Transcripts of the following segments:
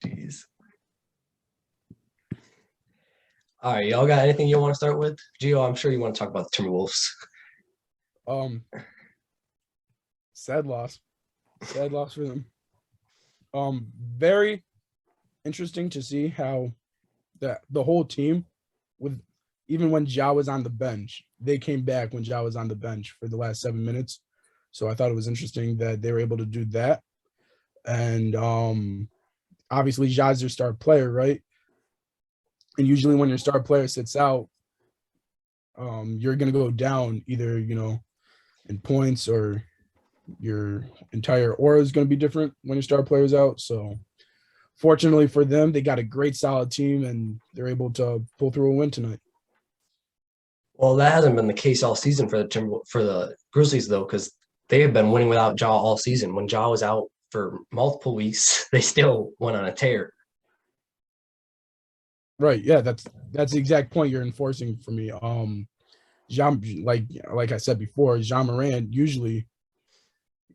Jeez. All right, y'all got anything you want to start with? Gio, I'm sure you want to talk about the Timberwolves. Um, sad loss. Sad loss for them. Very interesting to see how the whole team, with even when Ja was on the bench, they came back when Ja was on the bench for the last 7 minutes. So I thought it was interesting that they were able to do that. And obviously Ja's your star player, right? And usually when your star player sits out, you're gonna go down either, in points, or your entire aura is gonna be different when your star player's out. So fortunately for them, they got a great solid team and they're able to pull through a win tonight. Well, that hasn't been the case all season for the Grizzlies though, because they have been winning without Ja all season. When Ja was out for multiple weeks, they still went on a tear. Right. Yeah, that's the exact point you're enforcing for me. Jean, like I said before, Jean Morant, usually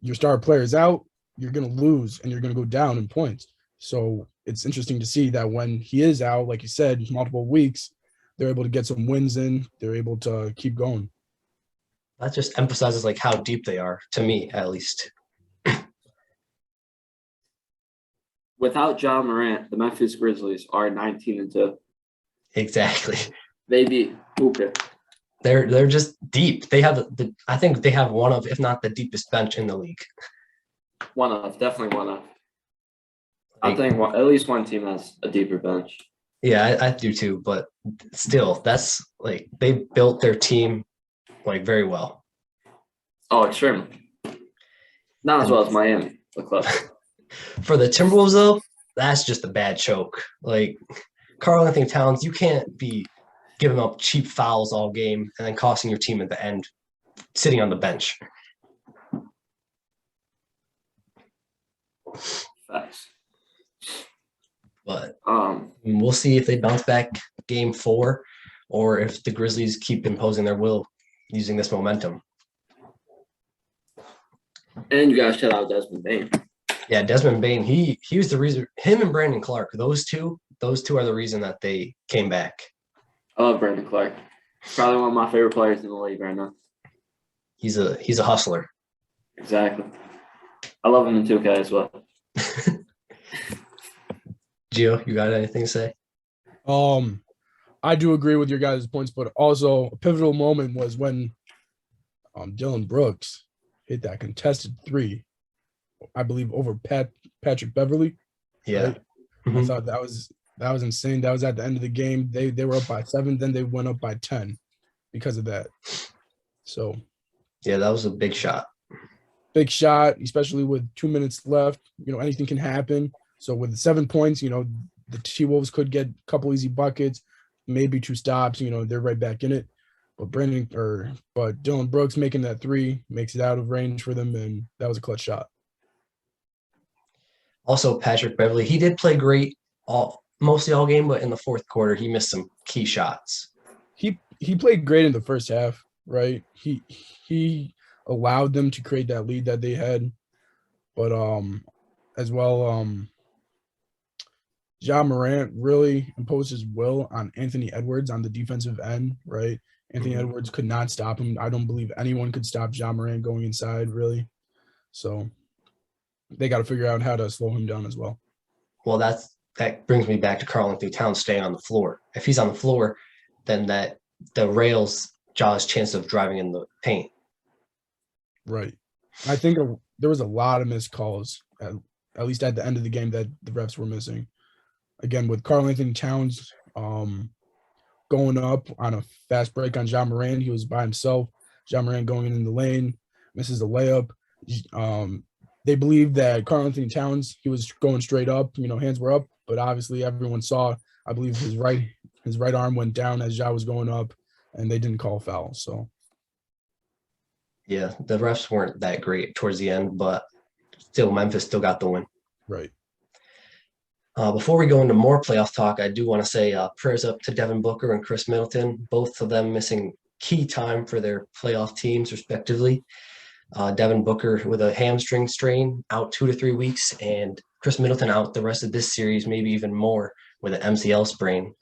your star player is out, you're gonna lose and you're gonna go down in points. So it's interesting to see that when he is out, like you said, multiple weeks, they're able to get some wins in, they're able to keep going. That just emphasizes like how deep they are, to me at least. Without John Morant, the Memphis Grizzlies are 19-2. Exactly. They beat Hooper. They're just deep. They have I think they have one of, if not the deepest bench in the league. Definitely one of. I think at least one team has a deeper bench. Yeah, I do too. But still, that's like they built their team like very well. Oh, extremely. Not as well as Miami, the club. For the Timberwolves, though, that's just a bad choke. Like Karl-Anthony Towns, you can't be giving up cheap fouls all game and then costing your team at the end, sitting on the bench. Facts. But we'll see if they bounce back game 4 or if the Grizzlies keep imposing their will using this momentum. And you guys shout out Desmond Bane. Yeah, Desmond Bane, he was the reason. Him and Brandon Clark, those two are the reason that they came back. I love Brandon Clark. Probably one of my favorite players in the league right now. He's a hustler. Exactly. I love him in 2K as well. Gio, you got anything to say? I do agree with your guys' points, but also a pivotal moment was when Dylan Brooks hit that contested 3, I believe, over Patrick Beverly. Yeah. Right? Mm-hmm. I thought that was insane. That was at the end of the game. They were up by 7, then they went up by 10 because of that. So yeah, that was a big shot. Big shot, especially with 2 minutes left. Anything can happen. So with 7 points, the T-Wolves could get a couple easy buckets, maybe 2 stops. They're right back in it. But Dylan Brooks making that 3 makes it out of range for them, and that was a clutch shot. Also, Patrick Beverly, he did play great mostly all game, but in the fourth quarter, he missed some key shots. He played great in the first half, right? He allowed them to create that lead that they had, but as well, Ja Morant really imposed his will on Anthony Edwards on the defensive end, right? Anthony Edwards could not stop him. I don't believe anyone could stop Ja Morant going inside, really. So they got to figure out how to slow him down as well. Well, that brings me back to Karl-Anthony Towns staying on the floor. If he's on the floor, then that derails Ja's chance of driving in the paint. Right. I think there was a lot of missed calls, at least at the end of the game, that the refs were missing. Again, with Karl-Anthony Towns going up on a fast break on Ja Morant, he was by himself. Ja Morant going in the lane, misses a layup. They believed that Karl-Anthony Towns, he was going straight up, hands were up, but obviously everyone saw, I believe his right arm went down as Ja was going up, and they didn't call a foul. So yeah, the refs weren't that great towards the end, but still Memphis still got the win. Right. Before we go into more playoff talk, I do want to say prayers up to Devin Booker and Chris Middleton, both of them missing key time for their playoff teams, respectively. Devin Booker with a hamstring strain, out 2 to 3 weeks, and Chris Middleton out the rest of this series, maybe even more with an MCL sprain.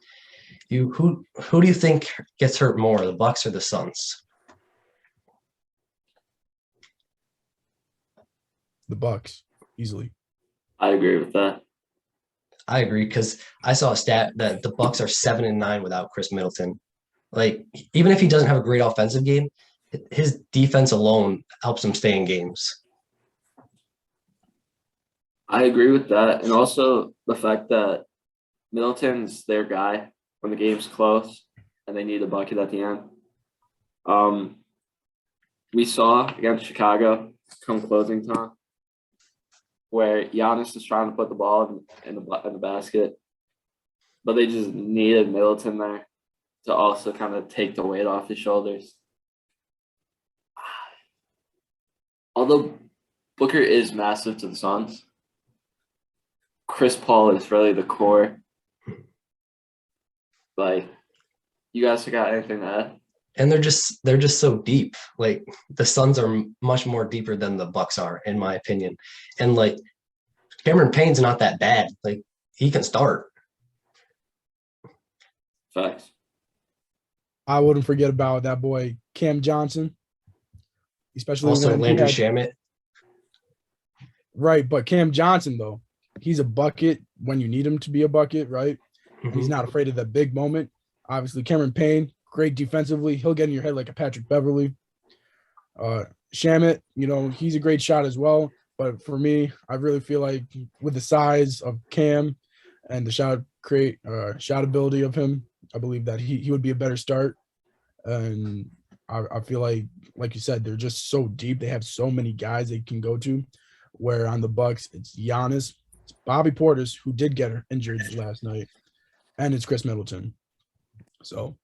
Who do you think gets hurt more, the Bucks or the Suns? The Bucks, easily. I agree with that. I agree because I saw a stat that the Bucks are 7-9 without Chris Middleton. Like, even if he doesn't have a great offensive game, his defense alone helps him stay in games. I agree with that. And also the fact that Middleton's their guy when the game's close and they need a bucket at the end. We saw against Chicago come closing time where Giannis is trying to put the ball in the basket, but they just needed Middleton there to also kind of take the weight off his shoulders. Although Booker is massive to the Suns, Chris Paul is really the core. Like, you guys got anything to add? And they're just so deep. Like, the Suns are much more deeper than the Bucks are, in my opinion. And like, Cameron Payne's not that bad. Like, he can start. Facts. I wouldn't forget about that boy Cam Johnson, especially Also, when Landry Shamet. Right, but Cam Johnson though, he's a bucket when you need him to be a bucket, right? And he's not afraid of that big moment. Obviously, Cameron Payne, great defensively. He'll get in your head like a Patrick Beverly. Shamet, he's a great shot as well. But for me, I really feel like with the size of Cam and the shot ability of him, I believe that he would be a better start. And I feel like you said, they're just so deep. They have so many guys they can go to. Where on the Bucks, it's Giannis, it's Bobby Portis, who did get injured last night, and it's Chris Middleton. So,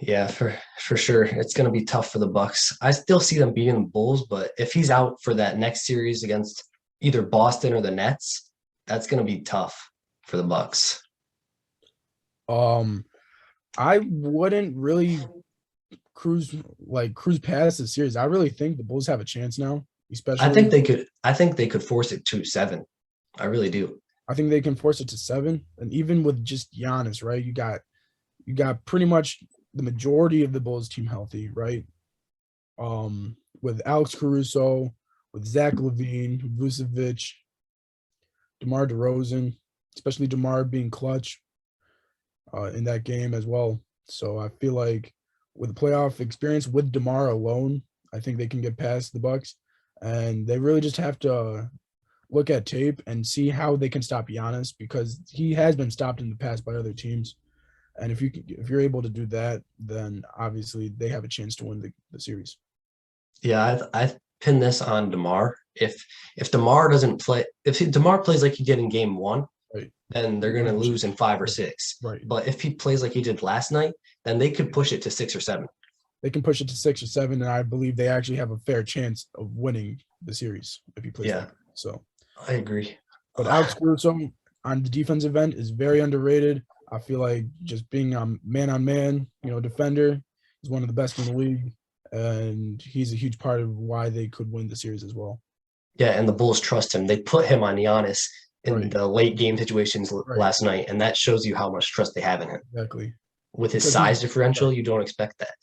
yeah, for sure, it's going to be tough for the Bucks. I still see them beating the Bulls, but if he's out for that next series against either Boston or the Nets, that's going to be tough for the Bucks. I wouldn't really cruise past the series. I really think the Bulls have a chance now, especially. I think they could force it to 7. I really do. I think they can force it to 7, and even with just Giannis, right? You got pretty much the majority of the Bulls team healthy, right? With Alex Caruso, with Zach LaVine, Vucevic, DeMar DeRozan, especially DeMar being clutch in that game as well. So I feel like with the playoff experience with DeMar alone, I think they can get past the Bucks, and they really just have to look at tape and see how they can stop Giannis, because he has been stopped in the past by other teams. And if you're able to do that, then obviously they have a chance to win the series. Yeah, I pin this on DeMar. If DeMar doesn't play, if DeMar plays like he did in Game 1, Right, then they're going to lose in 5 or 6. right. But if he plays like he did last night, then they could push it to 6 or 7. They can push it to 6 or 7, and I believe they actually have a fair chance of winning the series if he plays. Yeah, like that. So I agree. But Alex Caruso on the defensive end is very underrated. I feel like just being a man-on-man, defender, is one of the best in the league, and he's a huge part of why they could win the series as well. Yeah, and the Bulls trust him. They put him on Giannis in Right. the late game situations Right. last night, and that shows you how much trust they have in him. Exactly. With his Because size differential, you don't expect that.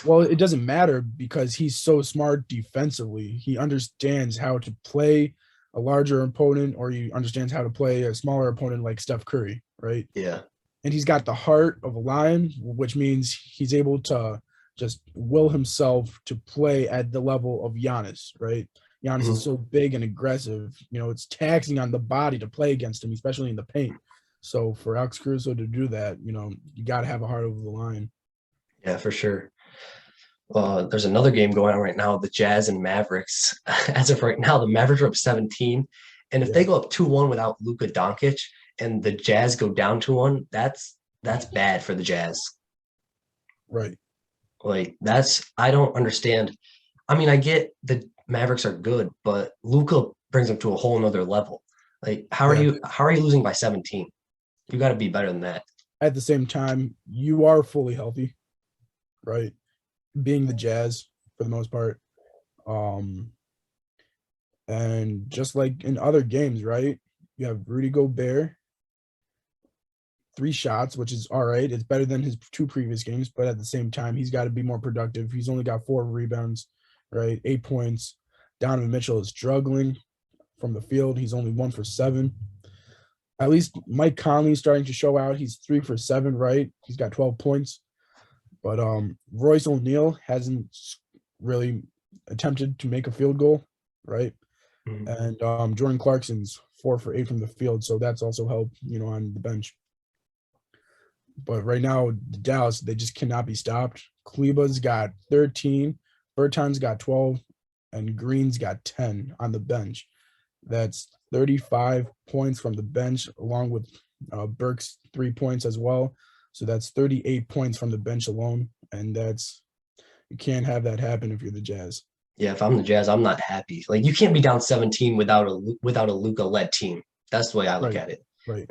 Well, it doesn't matter because he's so smart defensively. He understands how to play a larger opponent, or he understands how to play a smaller opponent like Steph Curry, right? Yeah. And he's got the heart of a lion, which means he's able to just will himself to play at the level of Giannis, right? Giannis is so big and aggressive. It's taxing on the body to play against him, especially in the paint. So for Alex Caruso to do that, you got to have a heart of the lion. Yeah, for sure. There's another game going on right now, the Jazz and Mavericks. As of right now, the Mavericks are up 17. And if they go up 2-1 without Luka Doncic and the Jazz go down 2-1, that's bad for the Jazz. Right. Like, I don't understand. I mean, I get the Mavericks are good, but Luka brings them to a whole nother level. Like, how are you losing by 17? You got to be better than that. At the same time, you are fully healthy, right? Being the Jazz for the most part. And just like in other games, right? You have Rudy Gobert, 3 shots, which is all right. It's better than his 2 previous games, but at the same time, he's got to be more productive. He's only got 4 rebounds, right? 8 points. Donovan Mitchell is struggling from the field. He's only 1 for 7. At least Mike Conley's starting to show out. He's 3 for 7, right? He's got 12 points. But Royce O'Neal hasn't really attempted to make a field goal, right? Mhm. And Jordan Clarkson's 4 for 8 from the field, so that's also helped, on the bench. But right now, Dallas, they just cannot be stopped. Kleba's got 13, Berton's got 12, and Green's got 10 on the bench. That's 35 points from the bench, along with Burke's 3 points as well. So that's 38 points from the bench alone, and you can't have that happen if you're the Jazz. Yeah, if I'm the Jazz, I'm not happy. Like you can't be down 17 without a Luka led team. That's the way I look Right, at it. right.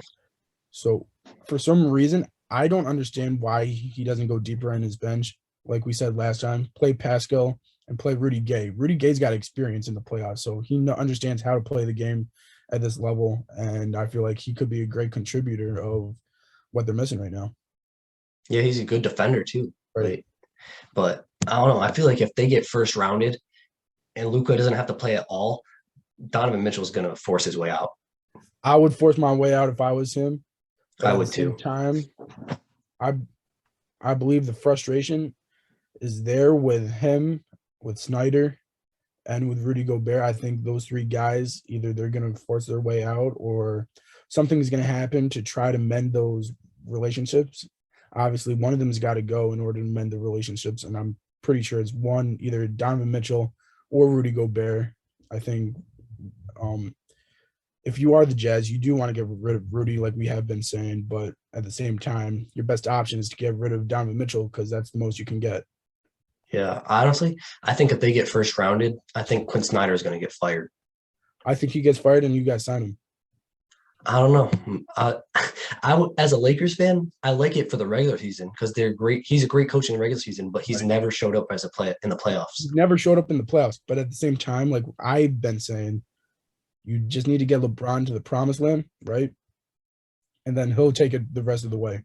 So for some reason, I don't understand why he doesn't go deeper in his bench. Like we said last time, play Pascal and play Rudy Gay. Rudy Gay's got experience in the playoffs, so he understands how to play the game at this level. And I feel like he could be a great contributor of what they're missing right now. Yeah, he's a good defender too. Right. But I don't know. I feel like if they get first rounded and Luka doesn't have to play at all, Donovan Mitchell's gonna force his way out. I would force my way out if I was him. But I at the would same too. time, I I believe the frustration is there with him, with Snyder, and with Rudy Gobert. I think those 3 guys, either they're going to force their way out or something's going to happen to try to mend those relationships. Obviously, one of them's got to go in order to mend the relationships, and I'm pretty sure it's either Donovan Mitchell or Rudy Gobert. I think um, if you are the Jazz, you do want to get rid of Rudy, like we have been saying, but at the same time, your best option is to get rid of Donovan Mitchell because that's the most you can get. Yeah, honestly, I think if they get first rounded, I think Quinn Snyder is going to get fired. I think he gets fired and you guys sign him. I don't know. As a Lakers fan, I like it for the regular season because they're great. He's a great coach in the regular season, but he's Right. never showed up as a play in the playoffs. He's never showed up in the playoffs, but at the same time, like I've been saying, you just need to get LeBron to the promised land, right? And then he'll take it the rest of the way.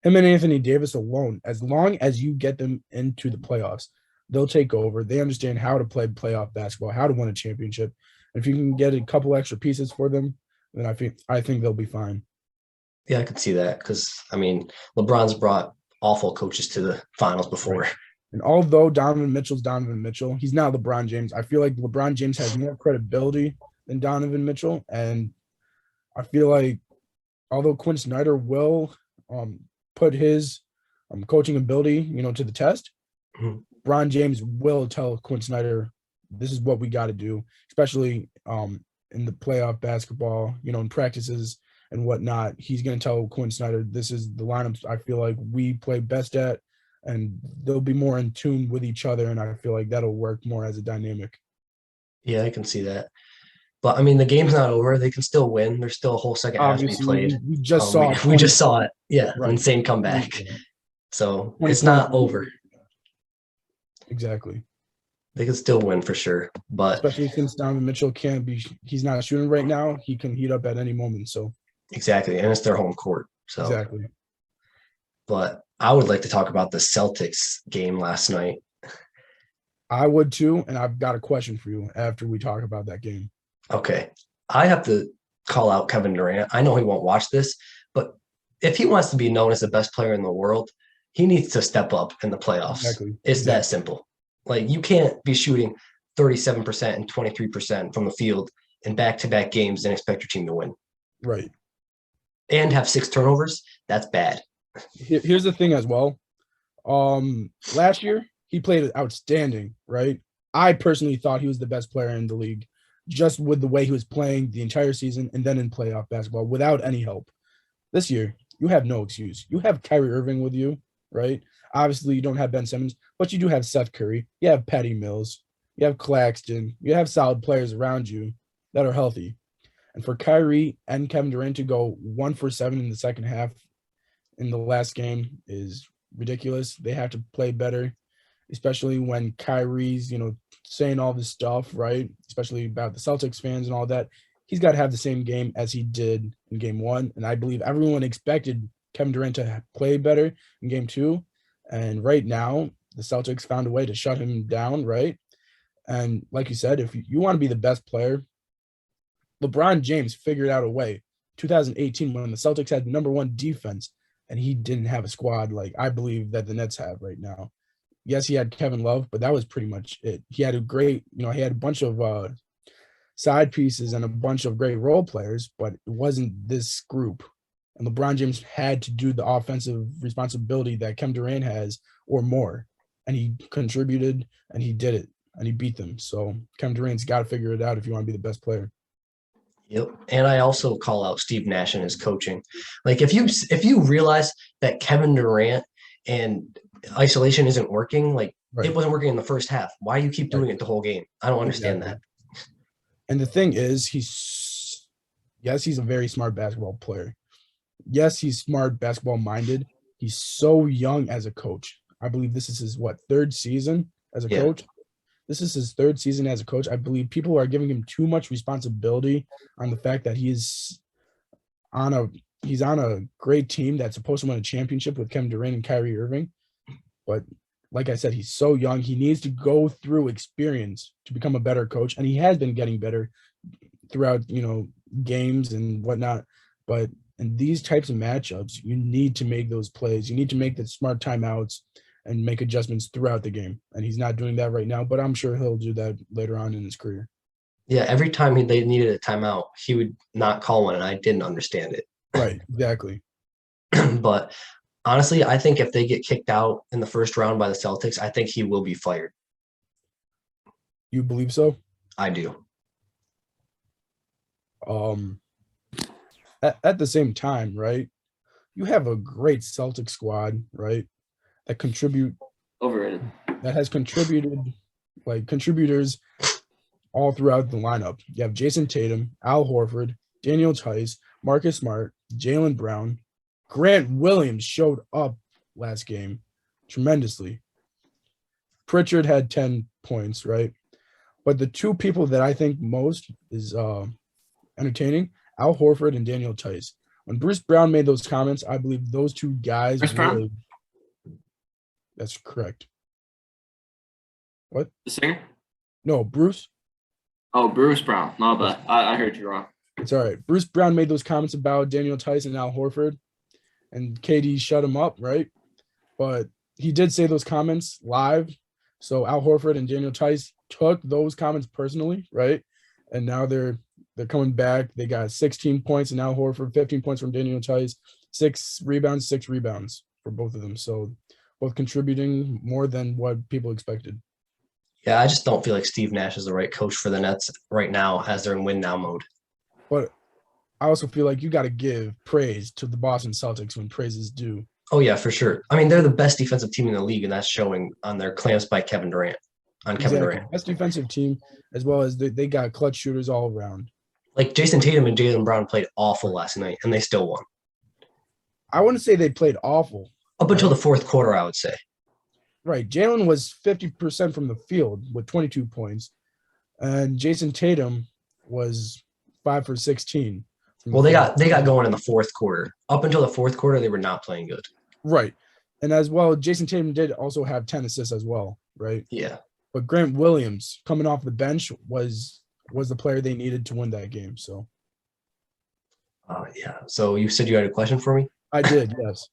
Him and Anthony Davis alone, as long as you get them into the playoffs, they'll take over. They understand how to play playoff basketball, how to win a championship. And if you can get a couple extra pieces for them, then I think they'll be fine. Yeah, I could see that because I mean, LeBron's brought awful coaches to the finals before. Right. And although Donovan Mitchell's Donovan Mitchell, he's not LeBron James. I feel like LeBron James has more credibility than Donovan Mitchell. And I feel like although Quinn Snyder will put his coaching ability, to the test, Mhm. LeBron James will tell Quinn Snyder, this is what we got to do, especially in the playoff basketball, in practices and whatnot. He's going to tell Quinn Snyder, this is the lineups I feel like we play best at, and they'll be more in tune with each other. And I feel like that'll work more as a dynamic. Yeah, I can see that. But I mean, the game's not over. They can still win. There's still a whole second half to be Obviously, played. we just saw We just saw 20, it. Yeah, right? insane comeback. Yeah. So 20 it's points. not over. Exactly. They can still win for sure. But Especially since Donovan Mitchell he's not shooting right now. He can heat up at any moment. So exactly. And it's their home court. So exactly. But I would like to talk about the Celtics game last night. I would too. And I've got a question for you after we talk about that game. Okay. I have to call out Kevin Durant. I know he won't watch this, but if he wants to be known as the best player in the world, he needs to step up in the playoffs. Exactly. It's that simple. Like you can't be shooting 37% and 23% from the field in back-to-back games and expect your team to win. Right. And have 6 turnovers. That's bad. Here's the thing as well. Last year he played outstanding, right? I personally thought he was the best player in the league, just with the way he was playing the entire season and then in playoff basketball without any help. This year, you have no excuse. You have Kyrie Irving with you, right? Obviously, you don't have Ben Simmons, but you do have Seth Curry. You have Patty Mills. You have Claxton. You have solid players around you that are healthy. And for Kyrie and Kevin Durant to go 1 for 7 in the second half in the last game is ridiculous. They have to play better. especially when Kyrie's, saying all this stuff, right? Especially about the Celtics fans and all that. He's got to have the same game as he did in game one. And I believe everyone expected Kevin Durant to play better in game two. And right now, the Celtics found a way to shut him down, right? And like you said, if you want to be the best player, LeBron James figured out a way. 2018, when the Celtics had number one defense, and he didn't have a squad like I believe that the Nets have right now. Yes, he had Kevin Love, but that was pretty much it. He had a great, he had a bunch of side pieces and a bunch of great role players, but it wasn't this group. And LeBron James had to do the offensive responsibility that Kevin Durant has or more. And he contributed and he did it and he beat them. So Kevin Durant's got to figure it out if you want to be the best player. Yep. And I also call out Steve Nash and his coaching. Like if you realize that Kevin Durant and isolation isn't working, like Right. it wasn't working in the first half. Why do you keep doing it the whole game? I don't understand that. And the thing is, he's a very smart basketball player. Yes, he's smart, basketball minded. He's so young as a coach. I believe this is his third season as a coach. This is his third season as a coach. I believe people are giving him too much responsibility on the fact that he's on a great team that's supposed to win a championship with Kevin Durant and Kyrie Irving. But like I said, he's so young. He needs to go through experience to become a better coach. And he has been getting better throughout, games and whatnot. But in these types of matchups, you need to make those plays. You need to make the smart timeouts and make adjustments throughout the game. And he's not doing that right now, but I'm sure he'll do that later on in his career. Yeah, every time they needed a timeout, he would not call one, and I didn't understand it. Right, exactly. But honestly, I think if they get kicked out in the first round by the Celtics, I think he will be fired. You believe so? I do. At the same time, right? You have a great Celtic squad, right? That has contributed, like contributors all throughout the lineup. You have Jason Tatum, Al Horford, Daniel Tice, Marcus Smart, Jaylen Brown. Grant Williams showed up last game tremendously. Pritchard had 10 points, right? But the two people that I think most is entertaining, Al Horford and Daniel Tice. When Bruce Brown made those comments, I believe those two guys really. That's correct. What? The singer? No, Bruce. Oh, Bruce Brown. No, but I heard you wrong. It's all right. Bruce Brown made those comments about Daniel Tice and Al Horford, and KD shut him up, right? But he did say those comments live. So Al Horford and Daniel Tice took those comments personally, right? And now they're coming back. They got 16 points and Al Horford, 15 points from Daniel Tice, 6 rebounds for both of them. So both contributing more than what people expected. Yeah, I just don't feel like Steve Nash is the right coach for the Nets right now as they're in win now mode. But I also feel like you got to give praise to the Boston Celtics when praise is due. Oh, yeah, for sure. I mean, they're the best defensive team in the league, and that's showing on their clamps by Kevin Durant. Kevin Durant. Best defensive team, as well as they got clutch shooters all around. Like Jason Tatum and Jaylen Brown played awful last night, and they still won. I wouldn't say they played awful. Up until the fourth quarter, I would say. Right. Jaylen was 50% from the field with 22 points, and Jason Tatum was 5 for 16. Well, they got going in the fourth quarter. Up until the fourth quarter, they were not playing good. Right. And as well, Jason Tatum did also have 10 assists as well, right? Yeah. But Grant Williams coming off the bench was the player they needed to win that game. So. Yeah. So you said you had a question for me? I did, yes.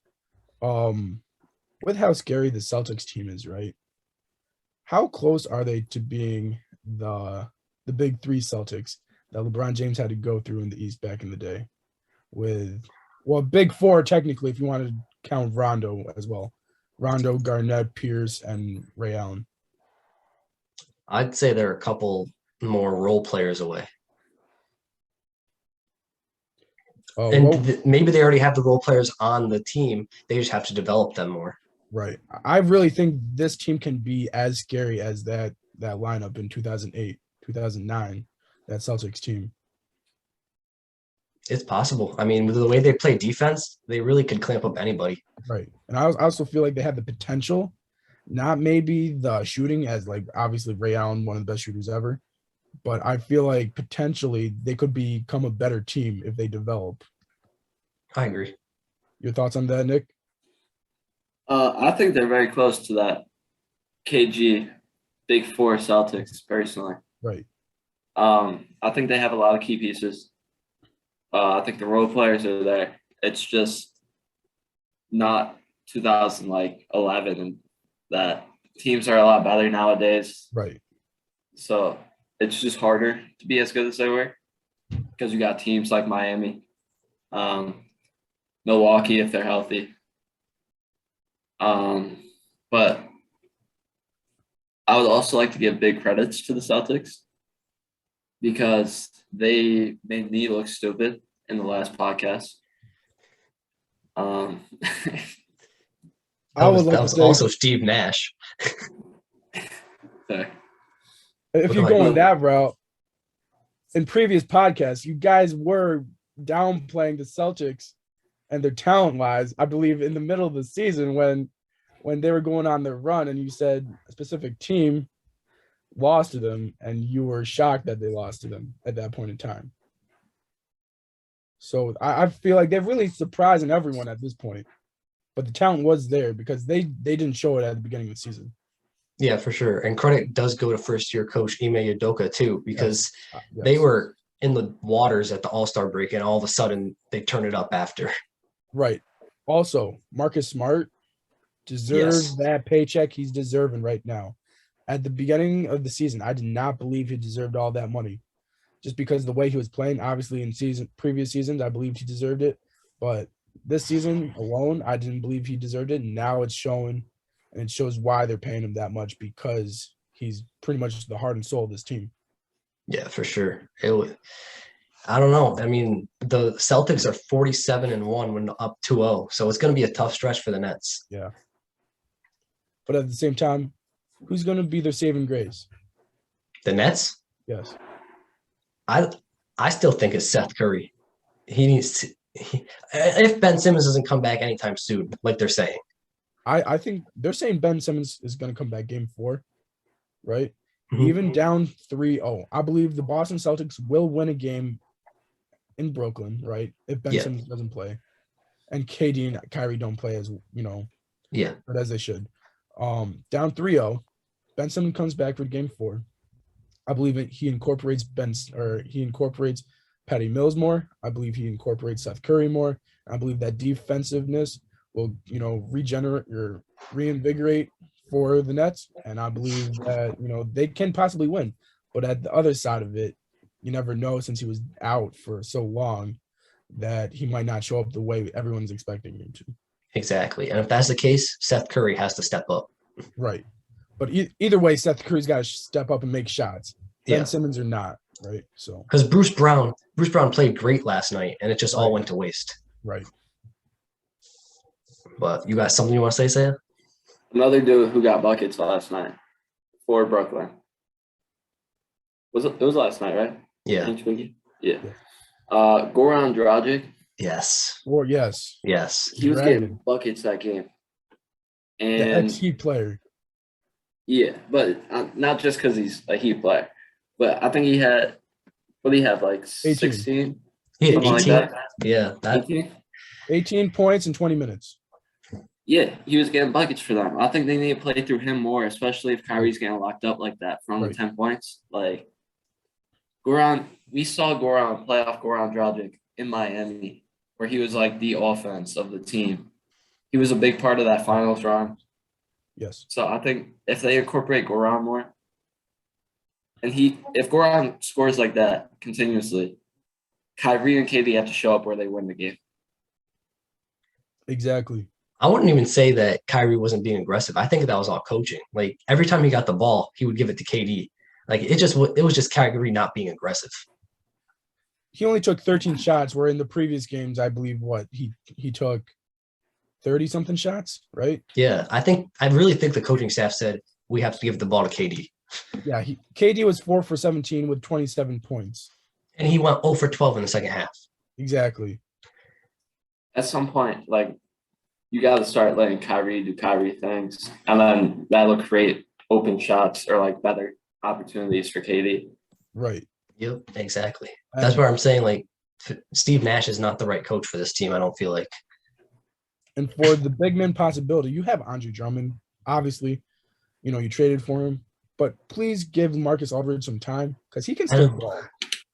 With how scary the Celtics team is, right? How close are they to being the big three Celtics that LeBron James had to go through in the East back in the day? Big four technically, if you want to count Rondo as well. Rondo, Garnett, Pierce, and Ray Allen. I'd say they're a couple more role players away. Maybe they already have the role players on the team. They just have to develop them more. Right. I really think this team can be as scary as that lineup in 2008, 2009, that Celtics team. It's possible. I mean, with the way they play defense, they really could clamp up anybody. Right. And I also feel like they have the potential Not maybe the shooting, as like obviously Ray Allen, one of the best shooters ever, but I feel like potentially they could become a better team if they develop. I agree. Your thoughts on that, Nick? I think they're very close to that KG Big Four Celtics, personally. Right. I think they have a lot of key pieces. I think the role players are there. It's just not 2011, and that teams are a lot better nowadays. Right. So it's just harder to be as good as they were because you got teams like Miami, Milwaukee if they're healthy. But I would also like to give big credits to the Celtics because they made me look stupid in the last podcast. I That would was, like that to was say, also Steve Nash. Sorry. if What you about go you? on that route, in previous podcasts, you guys were downplaying the Celtics and their talent wise. I believe in the middle of the season when they were going on their run, and you said a specific team lost to them, and you were shocked that they lost to them at that point in time. So I feel like they're really surprising everyone at this point. But the talent was there because they didn't show it at the beginning of the season. Yeah, for sure. And credit does go to first-year coach Ime Udoka too, because Yes. they were in the waters at the All-Star break, and all of a sudden they turn it up after. Right. Also, Marcus Smart deserves Yes. that paycheck he's deserving right now. At the beginning of the season, I did not believe he deserved all that money. Just because of the way he was playing, obviously in previous seasons, I believed he deserved it. But this season alone, I didn't believe he deserved it. And now it's showing, and it shows why they're paying him that much, because he's pretty much the heart and soul of this team. Yeah, for sure. I don't know. I mean, the Celtics are 47-1 when up 2-0, so it's going to be a tough stretch for the Nets. Yeah. But at the same time, who's going to be their saving grace? The Nets? Yes. I still think it's Seth Curry. He needs to. If Ben Simmons doesn't come back anytime soon, like they're saying. I think they're saying Ben Simmons is going to come back game 4, right? Mhm. Even down 3-0. I believe the Boston Celtics will win a game in Brooklyn, right? If Ben Yeah. Simmons doesn't play. And KD and Kyrie don't play as, Yeah. but as they should. Down 3-0, Ben Simmons comes back for game 4. I believe he incorporates Patty Mills more. I believe he incorporates Seth Curry more. I believe that defensiveness will, regenerate or reinvigorate for the Nets. And I believe that, they can possibly win. But at the other side of it, you never know, since he was out for so long, that he might not show up the way everyone's expecting him to. Exactly. And if that's the case, Seth Curry has to step up. Right. But either way, Seth Curry's got to step up and make shots. Ben Yeah. Simmons or not, right? So Because Bruce Brown played great last night, and it just all Right. went to waste. right. But you got something you want to say, Sam? Another dude who got buckets last night for Brooklyn. It was last night, right? Yeah. Yeah. Goran Dragic. Yes. Or yes, Yes. He was Dragon. getting buckets that game. the And ex-Heat player. yeah, but not just because he's a Heat player, but I think he had, what do you have, like 18. 16? He had Something like 18. that. Yeah. That 18? 18 points in 20 minutes. Yeah, he was getting buckets for them. I think they need to play through him more, especially if Kyrie's getting locked up like that for only Right. 10 points. Like, we saw playoff Goran Dragic in Miami, where he was like the offense of the team. He was a big part of that finals run. Yes. So I think if they incorporate Goran more, and if Goran scores like that continuously, Kyrie and KD have to show up where they win the game. Exactly. I wouldn't even say that Kyrie wasn't being aggressive. I think that was all coaching. Like every time he got the ball, he would give it to KD. Like it was just Kyrie not being aggressive. He only took 13 shots, where in the previous games, I believe he took 30-something shots, right? Yeah, I really think the coaching staff said we have to give the ball to KD. Yeah, KD was 4 for 17 with 27 points. And he went 0 for 12 in the second half. Exactly. At some point, like, you got to start letting Kyrie do Kyrie things, and then that'll create open shots or like better opportunities for KD. Right. Yep, exactly. That's And, where I'm saying, like, Steve Nash is not the right coach for this team, I don't feel like. and for the big man possibility, you have Andre Drummond. Obviously, you traded for him, but please give Marcus Aldridge some time because he can still ball.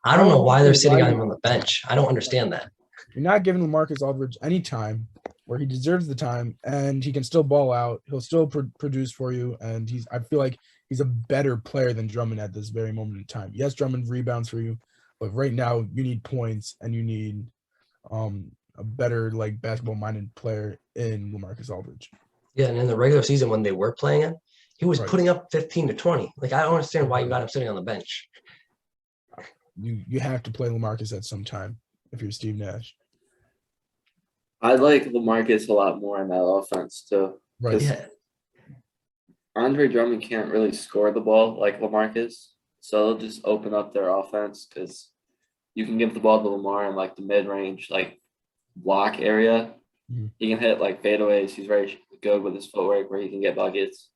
I don't know why they're sitting on him on the bench. I don't understand that. You're not giving Marcus Aldridge any time where he deserves the time, and he can still ball out. He'll still produce for you, and I feel like he's a better player than Drummond at this very moment in time. Yes, Drummond rebounds for you, but right now you need points and you need a better like basketball-minded player in LaMarcus Aldridge. Yeah, and in the regular season when they were playing him, he was Right. putting up 15 to 20. Like, I don't understand why you got him sitting on the bench. You have to play LaMarcus at some time if you're Steve Nash. I like LaMarcus a lot more in that offense too. Right. Yeah. Andre Drummond can't really score the ball like LaMarcus, so they'll just open up their offense because you can give the ball to Lamar in like the mid-range, like block area. Mhm. He can hit like fadeaways. He's very good with his footwork where he can get buckets.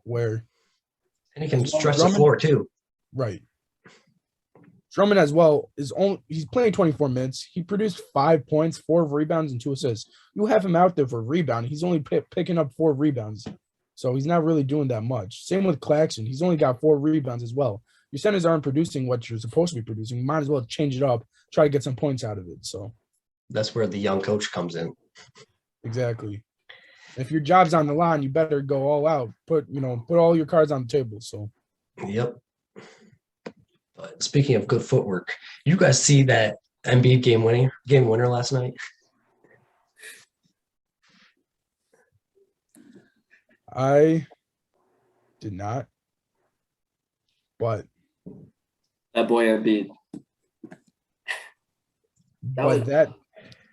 Where And he can As well, stretch the Drummond- floor, too. right. Drummond as well he's playing 24 minutes. He produced 5 points, 4 rebounds, and 2 assists. You have him out there for rebound. He's only picking up 4 rebounds. So he's not really doing that much. Same with Claxton. He's only got 4 rebounds as well. Your centers aren't producing what you're supposed to be producing. You might as well change it up, try to get some points out of it. So That's where the young coach comes in. exactly. If your job's on the line, you better go all out. Put all your cards on the table. So Yep. But speaking of good footwork, you guys see that Embiid game winner last night? I did not. But That boy Embiid.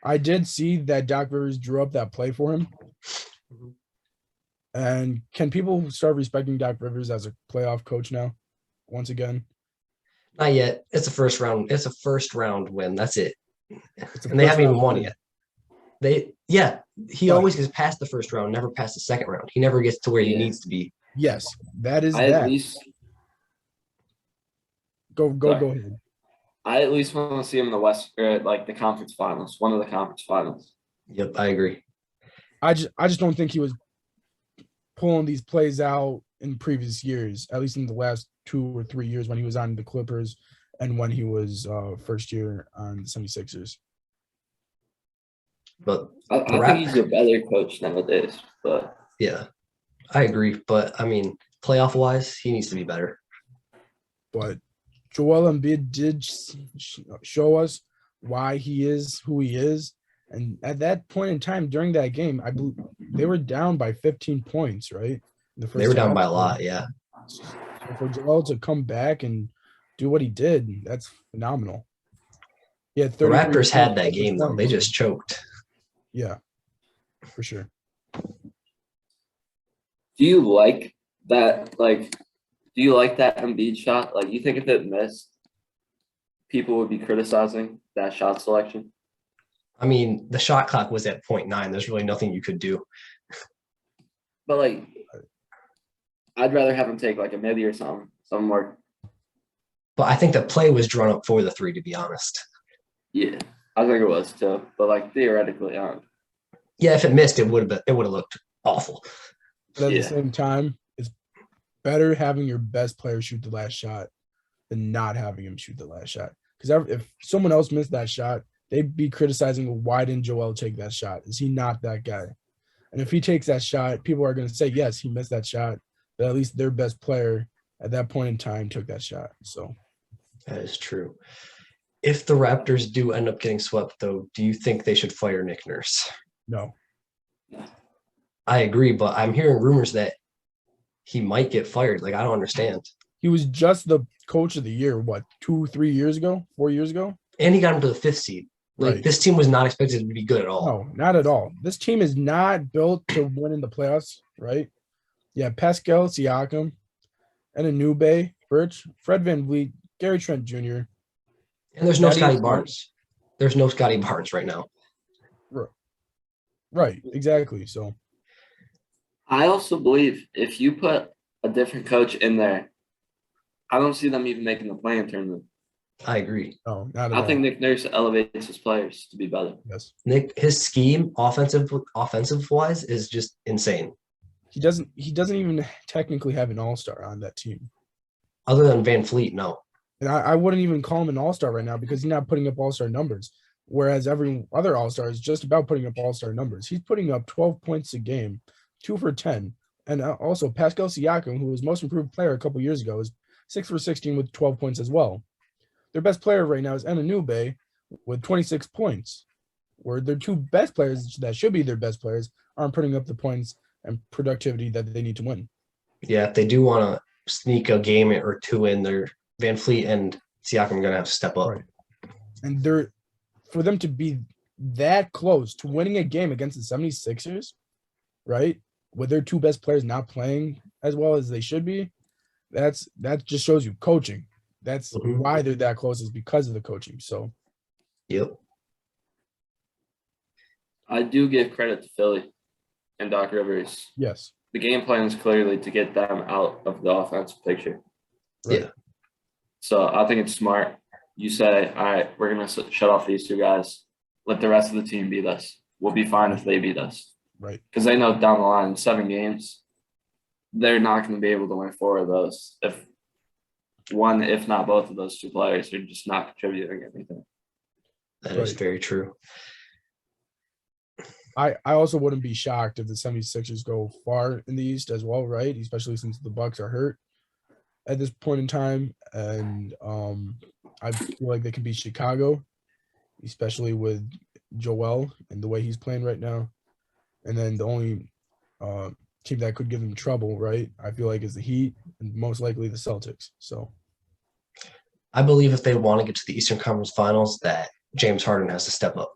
I did see that Doc Rivers drew up that play for him. Mhm. And can people start respecting Doc Rivers as a playoff coach now? Once again, Not yet. It's a first round. It's a first round win. That's it. it's a And they haven't even first-round won win. yet. He But- always gets past the first round, never past the second round. He never gets to where he Yeah. needs to be. Yes, that is I at that. least Go Sorry. ahead. I at least want to see him in the West, or like the conference finals, one of the conference finals. Yep, I agree. I just don't think he was pulling these plays out in previous years, at least in the last 2 or 3 years when he was on the Clippers and when he was first year on the 76ers. But I think he's a better coach nowadays, but yeah, I agree. But I mean, playoff wise, he needs to be better. But Joel Embiid did show us why he is who he is. And at that point in time during that game, I believe they were down by 15 points, right? In the They were down half. by a lot, yeah. So for Joel to come back and do what he did, that's phenomenal. Yeah, The Raptors had that game though. They just choked. Yeah, for sure. do you like that? Like, do you like that Embiid shot? Like, you think if it missed, people would be criticizing that shot selection? I mean, the shot clock was at 0.9. There's really nothing you could do. But like, I'd rather have him take like a midi or something more. But I think the play was drawn up for the 3, to be honest. Yeah, I think it was too. But like theoretically, Yeah, if it missed, it would have looked awful. But at Yeah. the same time, it's better having your best player shoot the last shot than not having him shoot the last shot. Because if someone else missed that shot, they'd be criticizing, well, why didn't Joel take that shot? Is he not that guy? And if he takes that shot, people are going to say, yes, he missed that shot. But at least their best player at that point in time took that shot. So That is true. If the Raptors do end up getting swept, though, do you think they should fire Nick Nurse? no. I agree, but I'm hearing rumors that he might get fired. Like, I don't understand. He was just the coach of the year, 4 years ago? And he got him to the 5th seed. Like, Right. this team was not expected to be good at all. No, not at all. This team is not built to win in the playoffs, right? Yeah, Pascal Siakam, and Anube, Birch, Fred VanVleet, Gary Trent Jr. And there's no That is Scotty not- Barnes. There's no Scotty Barnes right now. Right, exactly. So I also believe if you put a different coach in there, I don't see them even making the play-in tournament. I agree. no, not at I all. think Nick Nurse elevates his players to be better. Yes. Nick, his scheme, offensive wise, is just insane. He doesn't even technically have an all-star on that team. Other than Van Fleet, no. And I wouldn't even call him an all-star right now because he's not putting up all-star numbers. Whereas every other all-star is just about putting up all-star numbers. He's putting up 12 points a game, 2 for 10. And also Pascal Siakam, who was most improved player a couple years ago, is 6 for 16 with 12 points as well. Their best player right now is Anunoby with 26 points, where their two best players that should be their best players aren't putting up the points and productivity that they need to win. Yeah, if they do want to sneak a game or two in, their Van Fleet and Siakam are going to have to step up. Right. And for them to be that close to winning a game against the 76ers, right, with their two best players not playing as well as they should be, that just shows you coaching. That's why they're that close, is because of the coaching. So, yep. I do give credit to Philly and Doc Rivers. yes. The game plan is clearly to get them out of the offensive picture. Right. Yeah. So I think it's smart. You say, all right, we're going to shut off these two guys. Let the rest of the team beat us. We'll be fine if they beat us. Right. Because they know down the line, 7 games, they're not going to be able to win 4 of those if one, if not both of those two players are just not contributing anything. That is very true. I also wouldn't be shocked if the 76ers go far in the East as well, right? Especially since the Bucks are hurt at this point in time. And I feel like they can beat Chicago, especially with Joel and the way he's playing right now. And then the only team that could give them trouble, right, I feel like is the Heat and most likely the Celtics. So I believe if they want to get to the Eastern Conference Finals, that James Harden has to step up.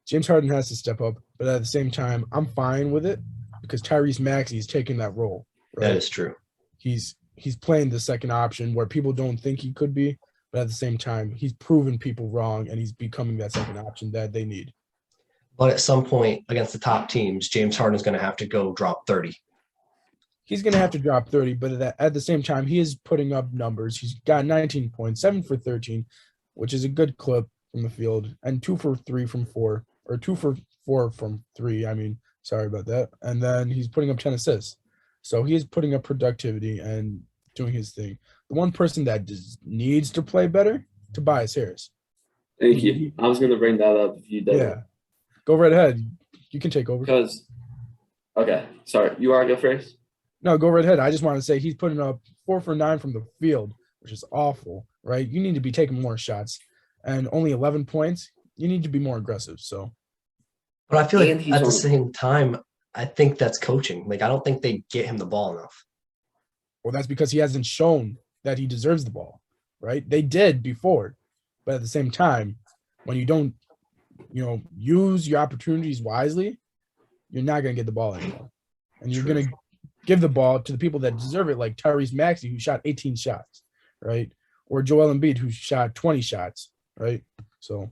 James Harden has to step up, but at the same time, I'm fine with it because Tyrese Maxey is taking that role. Right? That is true. He's playing the second option where people don't think he could be, but at the same time, he's proven people wrong and he's becoming that second option that they need. But at some point against the top teams, James Harden's going to have to go drop 30. He's going to have to drop 30, but at the same time, he is putting up numbers. He's got 19 points, 7 for 13, which is a good clip from the field, and 2 for 3 from 4, or 2 for 4 from 3. I mean, sorry about that. And then he's putting up 10 assists. So he is putting up productivity and doing his thing. The one person that needs to play better, Tobias Harris. Thank you. I was going to bring that up if you did. Yeah. Go right ahead. You can take over. Because, okay, sorry. You want to go first? No, go right ahead. I just want to say he's putting up 4 for 9 from the field, which is awful, right? You need to be taking more shots. And only 11 points, you need to be more aggressive. So, but I feel like at the same time, I think that's coaching. Like, I don't think they get him the ball enough. Well, that's because he hasn't shown that he deserves the ball, right? They did before, but at the same time, when you don't, use your opportunities wisely, you're not going to get the ball anymore. And you're going to give the ball to the people that deserve it, like Tyrese Maxey, who shot 18 shots, right? Or Joel Embiid, who shot 20 shots, right? So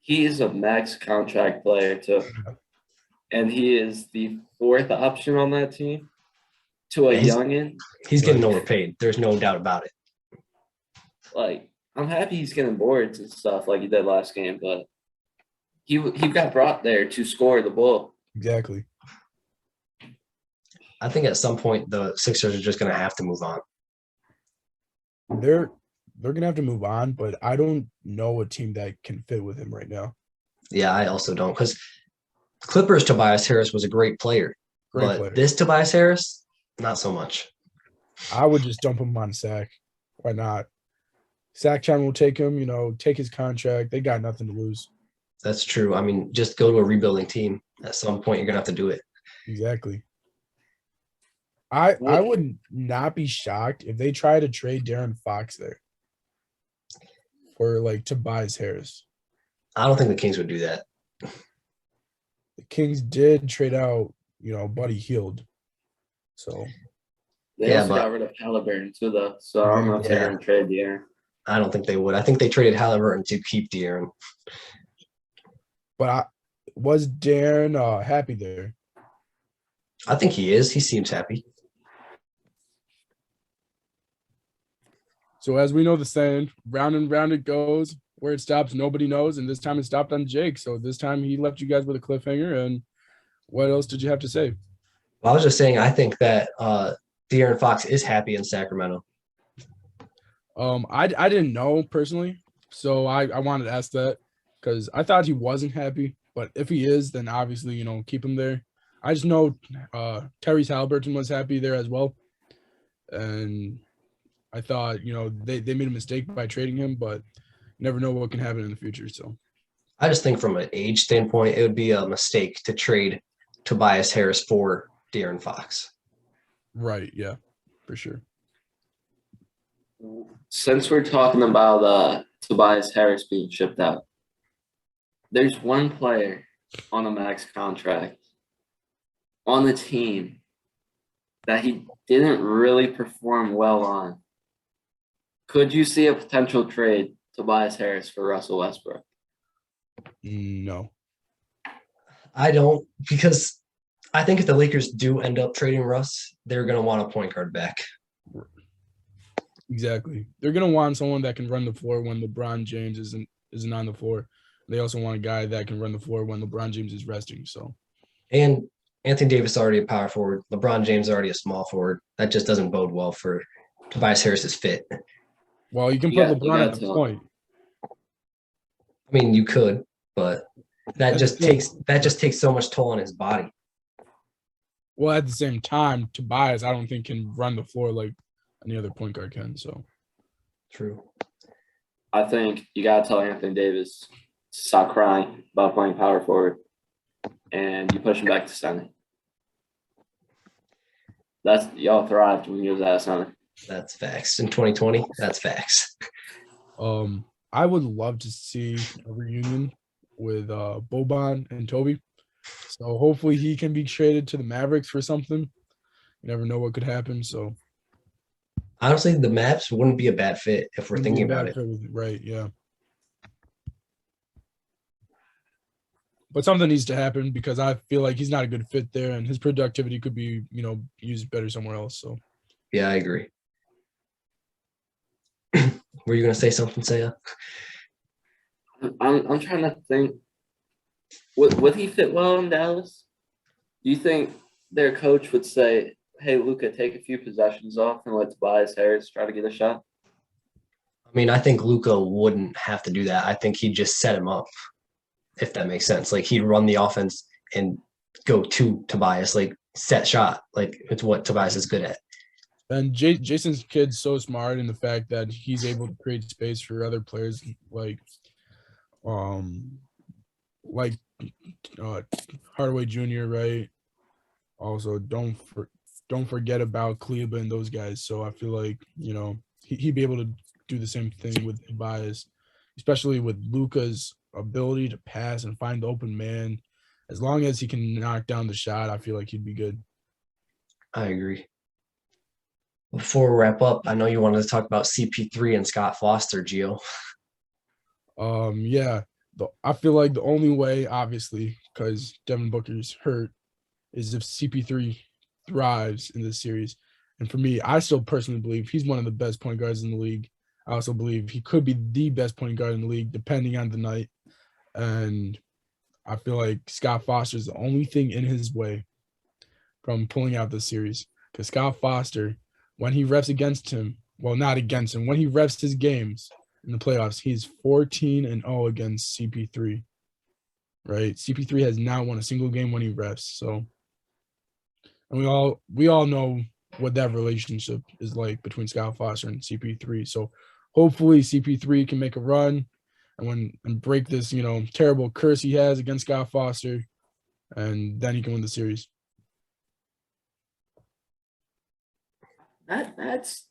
he is a max contract player too, and he is the 4th option on that team to a youngin. He's getting overpaid. There's no doubt about it. Like, I'm happy he's getting boards and stuff like he did last game, but he got brought there to score the ball. Exactly. I think at some point the Sixers are just going to have to move on. They're going to have to move on, but I don't know a team that can fit with him right now. Yeah, I also don't, because Clippers Tobias Harris was a great player. This Tobias Harris, not so much. I would just dump him on Sac. Why not? Sac Town will take him, take his contract. They got nothing to lose. That's true. I mean, just go to a rebuilding team. At some point, you're going to have to do it. Exactly. I would not be shocked if they try to trade De'Aaron Fox there for like Tobias Harris. I don't think the Kings would do that. The Kings did trade out, Buddy Hield. So they also got rid of Halliburton too, though. So I don't know if they're going to trade De'Aaron. I don't think they would. I think they traded Halliburton to keep De'Aaron. But Was Darren happy there? I think he is. He seems happy. So as we know the saying, round and round it goes. Where it stops, nobody knows. And this time it stopped on Jake. So this time he left you guys with a cliffhanger. And what else did you have to say? Well, I was just saying, I think that De'Aaron Fox is happy in Sacramento. I didn't know personally, so I wanted to ask that because I thought he wasn't happy. But if he is, then obviously keep him there. I just know Tyrese Halliburton was happy there as well, and I thought they made a mistake by trading him, but you never know what can happen in the future. So I just think from an age standpoint, it would be a mistake to trade Tobias Harris for De'Aaron Fox. right, yeah, for sure. Since we're talking about Tobias Harris being shipped out, there's one player on a max contract on the team that he didn't really perform well on. Could you see a potential trade Tobias Harris for Russell Westbrook? No. I don't, because I think if the Lakers do end up trading Russ, they're going to want a point guard back. Exactly. They're gonna want someone that can run the floor when LeBron James isn't on the floor. They also want a guy that can run the floor when LeBron James is resting. So, And Anthony Davis is already a power forward. LeBron James is already a small forward. That just doesn't bode well for Tobias Harris's fit. well, you can put LeBron at the point. I mean, you could, but that just takes so much toll on his body. Well, at the same time, Tobias, I don't think can run the floor like any other point guard can. So True. I think you got to tell Anthony Davis to stop crying about playing power forward, and you push him back to center. That's y'all thrived when you was at center. That's facts. In 2020, that's facts. I would love to see a reunion with Boban and Toby. So hopefully he can be traded to the Mavericks for something. You never know what could happen. So Honestly, the Mavs wouldn't be a bad fit if we're thinking about it. Right, yeah. But something needs to happen because I feel like he's not a good fit there and his productivity could be, used better somewhere else. So Yeah, I agree. Were you going to say something, Saya? I'm trying to think. Would he fit well in Dallas? Do you think their coach would say, "Hey, Luka, take a few possessions off and let Tobias Harris try to get a shot"? I mean, I think Luka wouldn't have to do that. I think he'd just set him up, if that makes sense. Like he'd run the offense and go to Tobias, like set shot. Like it's what Tobias is good at. and Jason's kid's so smart in the fact that he's able to create space for other players like Hardaway Jr., right? Also, don't forget about Kleba and those guys. So I feel like he'd be able to do the same thing with Tobias, especially with Luka's ability to pass and find the open man. As long as he can knock down the shot, I feel like he'd be good. I agree. Before we wrap up, I know you wanted to talk about CP3 and Scott Foster, Gio. Yeah. I feel like the only way, obviously, because Devin Booker's hurt, is if CP3 thrives in this series. And for me, I still personally believe he's one of the best point guards in the league. I also believe he could be the best point guard in the league, depending on the night. And I feel like Scott Foster is the only thing in his way from pulling out this series. Because Scott Foster, when he refs against him, well, not against him, when he refs his games in the playoffs, he's 14-0 against CP3. Right? CP3 has not won a single game when he refs. So, and we all know what that relationship is like between Scott Foster and CP3. So hopefully CP3 can make a run and break this, terrible curse he has against Scott Foster, and then he can win the series. That's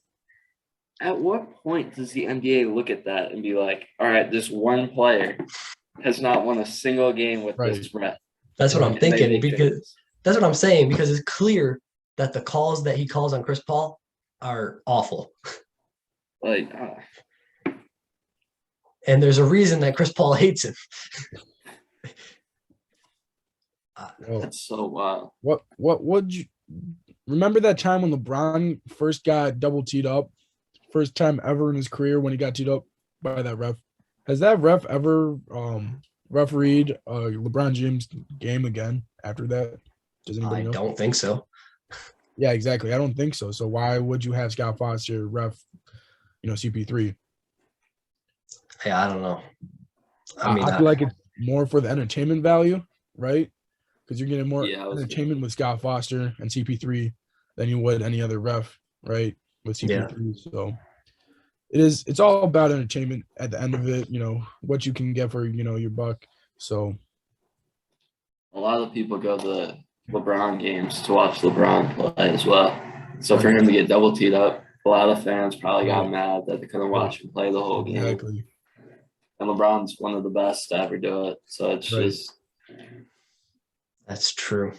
at what point does the NBA look at that and be like, all right, this one player has not won a single game with this ref? That's what I'm thinking, because that's what I'm saying, because it's clear that the calls that he calls on Chris Paul are awful. Like, and there's a reason that Chris Paul hates him. Well, That's so wild. what would you remember that time when LeBron first got double teed up? First time ever in his career when he got teed up by that ref. Has that ref ever refereed a LeBron James game again after that? Does anybody I know? don't think so. Yeah, exactly. I don't think so. So why would you have Scott Foster ref, CP3? Yeah, I don't know. I feel like it's more for the entertainment value, right? Because you're getting more Yeah, I was entertainment with Scott Foster and CP3 than you would any other ref, right? With CP3. So it's all about entertainment at the end of it, what you can get for, your buck. So a lot of people go to LeBron games to watch LeBron play as well. So for him to get double teed up, a lot of fans probably got mad that they couldn't watch him play the whole game. exactly. And LeBron's one of the best to ever do it. So it's just That's true.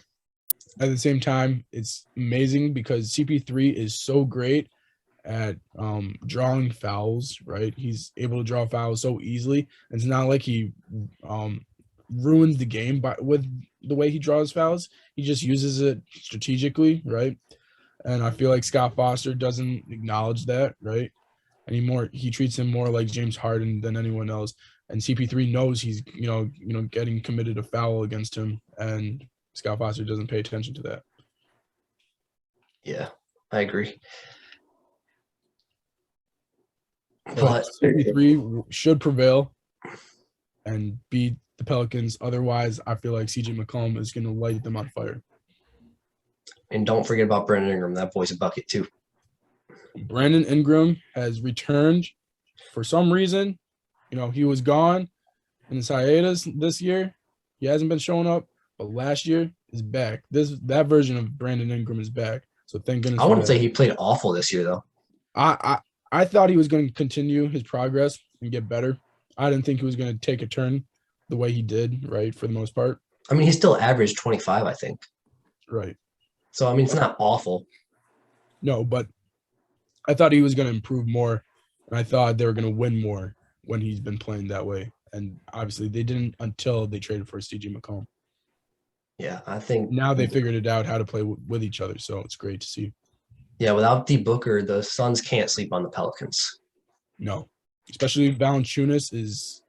At the same time, it's amazing because CP3 is so great at drawing fouls, right? He's able to draw fouls so easily. It's not like he ruins the game with the way he draws fouls. He just uses it strategically, right? And I feel like Scott Foster doesn't acknowledge that, right? Anymore. He treats him more like James Harden than anyone else. And CP3 knows he's, getting committed a foul against him, and Scott Foster doesn't pay attention to that. Yeah, I agree. But CP3 should prevail and beat the Pelicans. Otherwise, I feel like CJ McCollum is going to light them on fire. And don't forget about Brandon Ingram. That boy's a bucket too. Brandon Ingram has returned for some reason. He was gone in his hiatus this year. He hasn't been showing up, but last year is back. That version of Brandon Ingram is back. So thank goodness. I wouldn't say he played awful this year though. I thought he was going to continue his progress and get better. I didn't think he was going to take a turn the way he did, right, for the most part. I mean, he still averaged 25, I think. Right. So, I mean, it's not awful. No, but I thought he was going to improve more, and I thought they were going to win more when he's been playing that way. And obviously they didn't until they traded for CJ McCollum. Yeah, I think now they figured it out how to play with each other, so it's great to see. Yeah, without D Booker, the Suns can't sleep on the Pelicans. No, especially Valanciunas is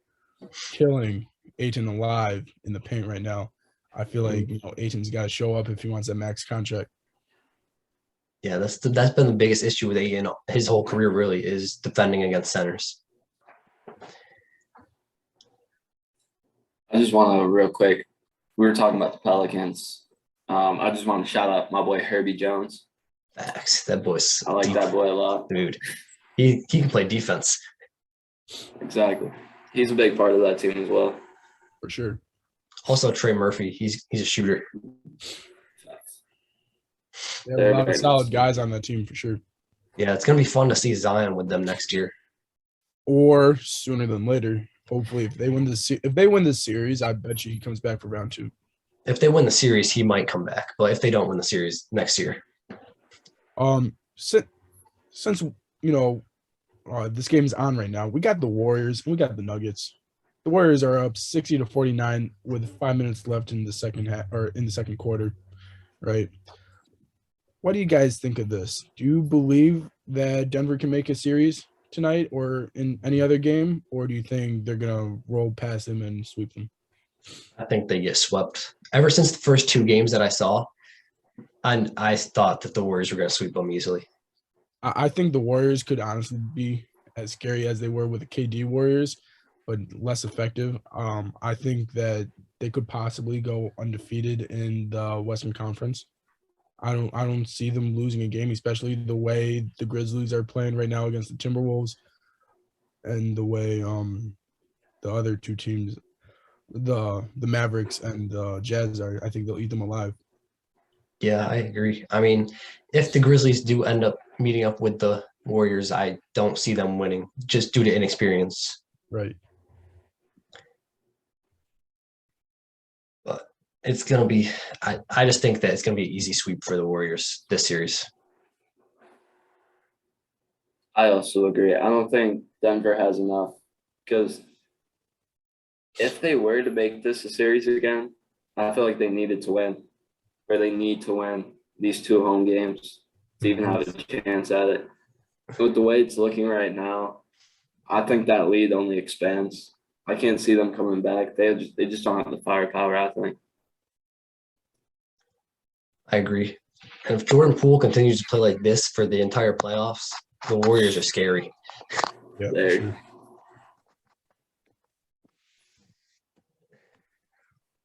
killing Ayton alive in the paint right now. I feel like Ayton's got to show up if he wants that max contract. Yeah, that's been the biggest issue with Ayton his whole career. Really, is defending against centers. I just want to real quick. We were talking about the Pelicans. I just want to shout out my boy Herbie Jones. Facts. That boy's. I like that boy a lot, dude. He can play defense. Exactly. He's a big part of that team as well. For sure. Also, Trey Murphy. He's a shooter. There are a lot of solid guys on that team for sure. Yeah, it's gonna be fun to see Zion with them next year, or sooner than later. Hopefully, if they win this series, I bet you he comes back for round 2. If they win the series, he might come back. But if they don't win the series next year, since this game is on right now, we got the Warriors and we got the Nuggets. The Warriors are up 60-49 with 5 minutes left in the second half or in the second quarter, right? What do you guys think of this? Do you believe that Denver can make a series tonight or in any other game, or do you think they're gonna roll past them and sweep them? I think they get swept. Ever since the first 2 games that I saw, and I thought that the Warriors were going to sweep them easily. I think the Warriors could honestly be as scary as they were with the KD Warriors, but less effective. I think that they could possibly go undefeated in the Western Conference. I don't see them losing a game, especially the way the Grizzlies are playing right now against the Timberwolves, and the way the other 2 teams, the Mavericks and the Jazz are. I think they'll eat them alive. Yeah, I agree. I mean, if the Grizzlies do end up meeting up with the Warriors, I don't see them winning just due to inexperience. Right. But it's going to be – I just think that it's going to be an easy sweep for the Warriors this series. I also agree. I don't think Denver has enough because if they were to make this a series again, I feel like they needed to win, or they need to win these 2 home games to even have a chance at it. With the way it's looking right now, I think that lead only expands. I can't see them coming back. They just don't have the firepower, I think. I agree. And if Jordan Poole continues to play like this for the entire playoffs, the Warriors are scary. Yeah, for There. sure.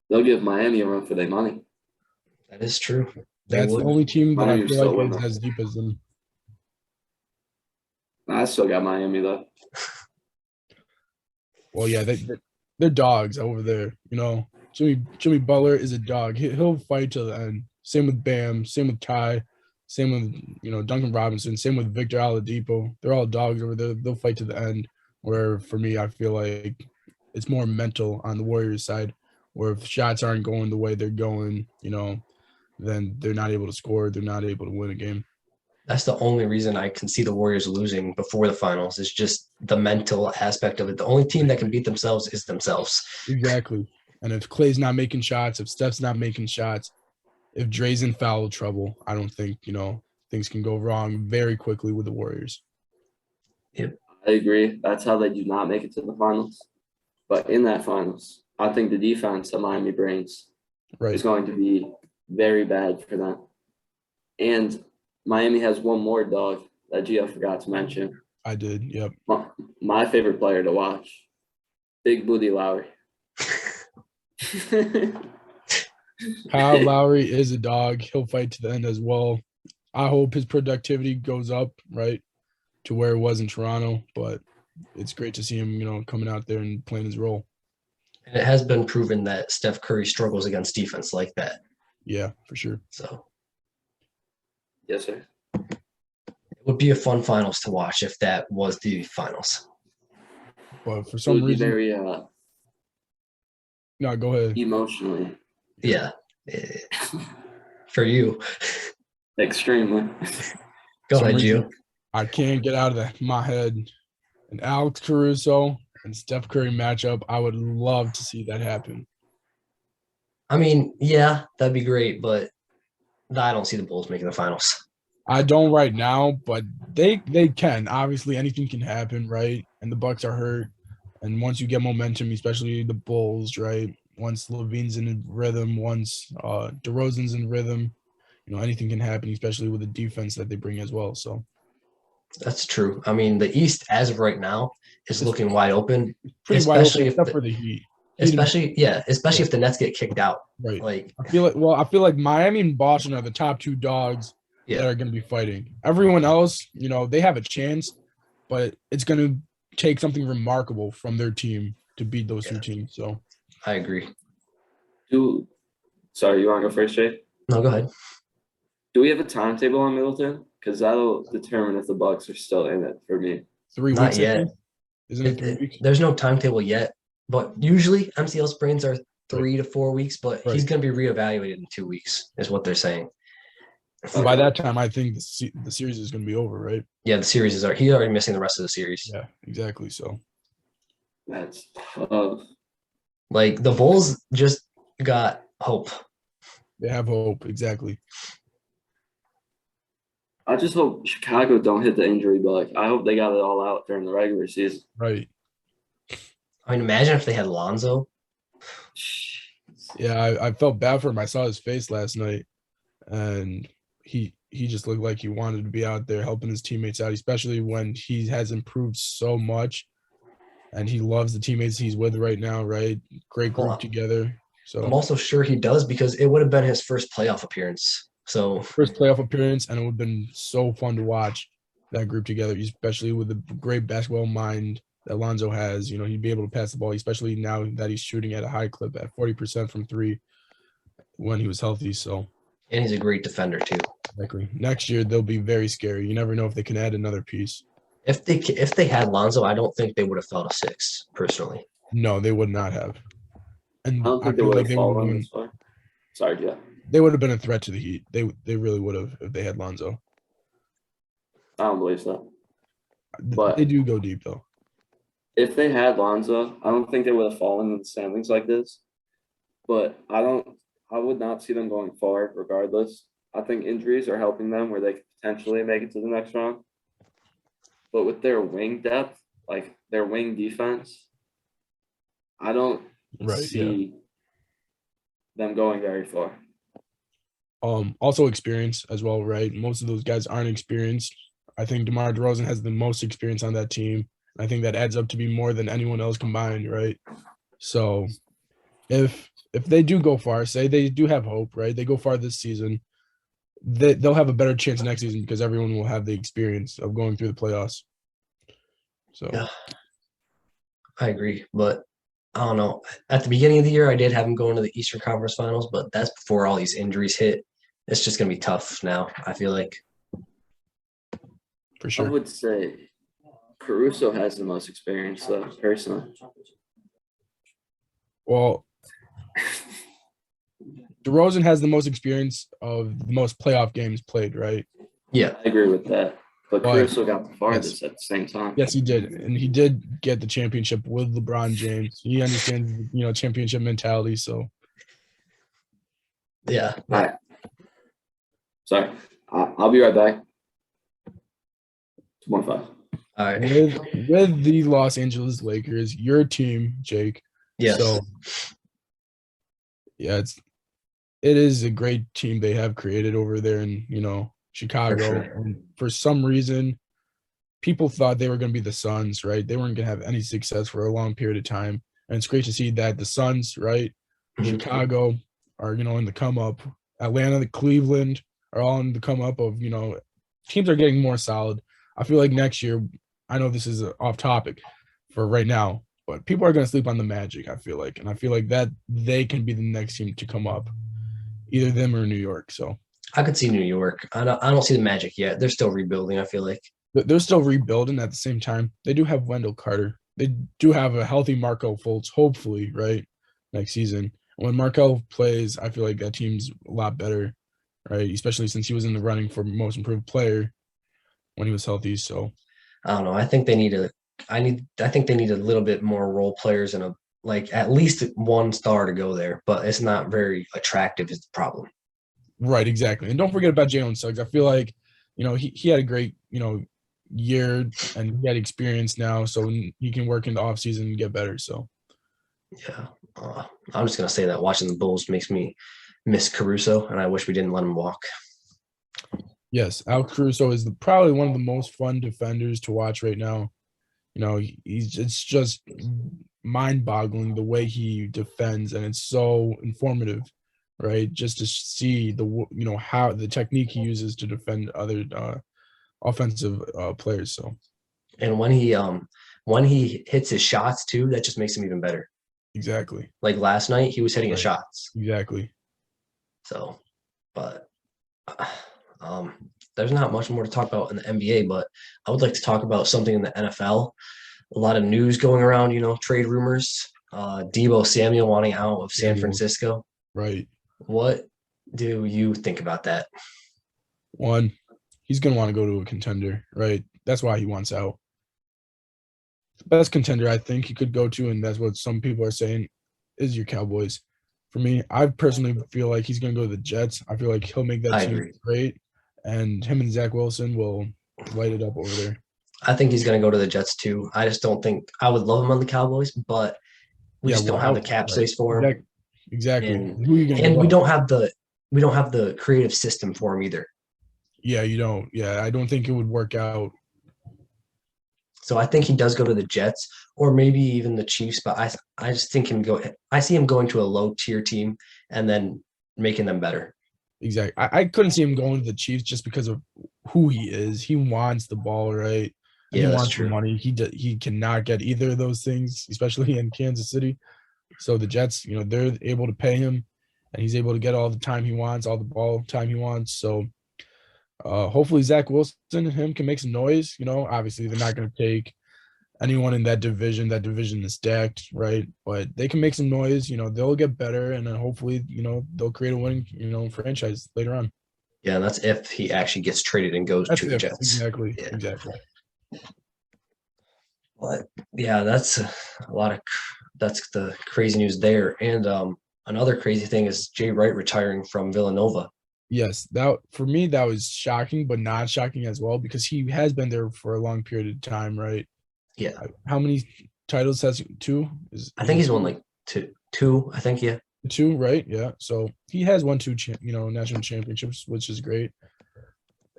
They'll give Miami a run for their money. That is true. They That's would. the only team that I Miami's feel like still is winning. as deep as them. I still got Miami though. Well, yeah, they're dogs over there. You know, Jimmy Butler is a dog. He'll fight till the end. Same with Bam. Same with Ty. Same with Duncan Robinson. Same with Victor Oladipo. They're all dogs over there. They'll fight to the end. Where for me, I feel like it's more mental on the Warriors side. Where if shots aren't going the way they're going, then they're not able to score. They're not able to win a game. That's the only reason I can see the Warriors losing before the finals is just the mental aspect of it. The only team that can beat themselves is themselves. Exactly. And if Clay's not making shots, if Steph's not making shots, if Dre's in foul trouble, I don't think, things can go wrong very quickly with the Warriors. I agree. That's how they do not make it to the finals. But in that finals, I think the defense that Miami brings is going to be very bad for them. And Miami has one more dog that Gio forgot to mention. I did, yep. My favorite player to watch, Big Booty Lowry. Kyle Lowry is a dog. He'll fight to the end as well. I hope his productivity goes up, right, to where it was in Toronto. But it's great to see him, coming out there and playing his role. And it has been proven that Steph Curry struggles against defense like that. Yeah, for sure. So, yes, sir. it would be a fun finals to watch if that was the finals. But for some reason, very no, go ahead. Emotionally. Yeah. For you. Extremely. Go ahead, Gio. I can't get out of my head. An Alex Caruso and Steph Curry matchup. I would love to see that happen. I mean, yeah, that'd be great, but I don't see the Bulls making the finals. I don't right now, but they can. Obviously, anything can happen, right? And the Bucks are hurt. And once you get momentum, especially the Bulls, right? Once Levine's in rhythm, once DeRozan's in rhythm, anything can happen, especially with the defense that they bring as well. So that's true. I mean, the East, as of right now, is looking wide open. Pretty wide open, except for the Heat. Especially if the Nets get kicked out. Right. Like I feel like Miami and Boston are the top 2 dogs that are going to be fighting. Everyone else, they have a chance, but it's going to take something remarkable from their team to beat those 2 teams. So I agree. Sorry, you want to go first, Jay? No, go ahead. Do we have a timetable on Middleton? Because that'll determine if the Bucks are still in it for me. 3 weeks. Not yet. Isn't it 3 weeks? There's no timetable yet, but usually MCL sprains are 3 to 4 weeks, but he's going to be reevaluated in 2 weeks, is what they're saying. By that time, I think the series is going to be over, right? Yeah, the series he's already missing the rest of the series. Yeah, exactly. So that's tough. Like the Bulls just got hope. They have hope, exactly. I just hope Chicago don't hit the injury bug. I hope they got it all out during the regular season. Right. I mean, imagine if they had Lonzo. Yeah, I felt bad for him. I saw his face last night, and he just looked like he wanted to be out there helping his teammates out, especially when he has improved so much, and he loves the teammates he's with right now, right? Great group together. So I'm also sure he does because it would have been his first playoff appearance. So first playoff appearance, and it would have been so fun to watch that group together, especially with the great basketball mind that Lonzo has. He'd be able to pass the ball, especially now that he's shooting at a high clip at 40% from 3 when he was healthy. So, and he's a great defender too. Exactly. Next year they'll be very scary. You never know if they can add another piece. If they had Lonzo, I don't think they would have felt a 6 personally. No, they would not have. And I don't think they would have fallen this far. Sorry, Jeff. They would have been a threat to the Heat. They really would have if they had Lonzo. I don't believe so. But they do go deep though. If they had Lonzo, I don't think they would have fallen in the standings like this. but I would not see them going far regardless. I think injuries are helping them where they could potentially make it to the next round. But with their wing depth, like their wing defense, I don't Right. Yeah. see them going very far. Also experience as well, right? Most of those guys aren't experienced. I think DeMar DeRozan has the most experience on that team. I think that adds up to be more than anyone else combined, right? So if they do go far, say they do have hope, right? They go far this season, they'll have a better chance next season because everyone will have the experience of going through the playoffs. So Yeah, I agree, but I don't know. At the beginning of the year, I did have him going to the Eastern Conference Finals, but that's before all these injuries hit. It's just gonna be tough now. I feel like. for I sure. would say Caruso has the most experience, though, personally. Well, DeRozan has the most experience of the most playoff games played, right? Yeah, I agree with that. But But Caruso got the farthest at the same time. yes, he did, and he did get the championship with LeBron James. He understands, championship mentality. So yeah. All right. Sorry. I'll be right back. 2.5. All right. with the Los Angeles Lakers, your team, Jake. Yes. So yeah, it is a great team they have created over there in Chicago. sure. And for some reason, people thought they were going to be the Suns, right? They weren't going to have any success for a long period of time. And it's great to see that the Suns, right, Mhm. Chicago are, in the come up. Atlanta, the Cleveland are all in the come up of, teams are getting more solid. I feel like next year, I know this is off topic for right now, but people are going to sleep on the Magic, I feel like. And I feel like that they can be the next team to come up, either them or New York. So I could see New York. I don't see the Magic yet. They're still rebuilding, I feel like. they're still rebuilding at the same time. They do have Wendell Carter. They do have a healthy Markel Fultz, hopefully, right, next season. When Markel plays, I feel like that team's a lot better, right? Especially since he was in the running for most improved player when he was healthy. So I don't know. I think they need I think they need a little bit more role players and at least one star to go there, but it's not very attractive is the problem. right, exactly. And don't forget about Jalen Suggs. I feel like, he had a great, year and he had experience now, so he can work in the offseason and get better. So Yeah. I'm just gonna say that watching the Bulls makes me miss Caruso, and I wish we didn't let him walk. yes, Alex Caruso is probably one of the most fun defenders to watch right now. It's just mind-boggling the way he defends, and it's so informative, right? Just to see how the technique he uses to defend other offensive players. So And when he hits his shots too, that just makes him even better. exactly, Like last night, he was hitting his right. shots. Exactly. So, but there's not much more to talk about in the NBA. But I would like to talk about something in the NFL. A lot of news going around, trade rumors. Debo Samuel wanting out of San Francisco. Right. What do you think about that? One, he's gonna want to go to a contender, right? That's why he wants out. The best contender I think he could go to, and that's what some people are saying, is your Cowboys. For me, I personally feel like he's going to go to the Jets. I feel like he'll make that I team agree. great, and him and Zach Wilson will light it up over there. I think he's going to go to the Jets too. I just don't think I would love him on the Cowboys, but we just don't have the cap space for him. Exactly. And, Who are you going to and give we up? don't have the creative system for him either. Yeah, you don't. Yeah, I don't think it would work out. So I think he does go to the Jets or maybe even the Chiefs, but I just think I see him going to a low tier team and then making them better. Exactly. I couldn't see him going to the Chiefs just because of who he is. He wants the ball, right? And Yeah, he that's wants the true. money. He cannot get either of those things, especially in Kansas City. So the Jets, they're able to pay him, and he's able to get all the time he wants, all the ball time he wants. So hopefully Zach Wilson and him can make some noise. Obviously they're not going to take anyone in that division. That division is stacked, right? But they can make some noise. They'll get better, and then hopefully, they'll create a winning, franchise later on. Yeah, and that's if he actually gets traded and goes to the Jets. Exactly. Yeah. Exactly. But yeah, that's the crazy news there. And another crazy thing is Jay Wright retiring from Villanova. Yes, that for me that was shocking, but not shocking as well because he has been there for a long period of time, right? Yeah, How many titles has two? I think he's won like two. I think yeah. Two, right? Yeah. So he has won two, national championships, which is great.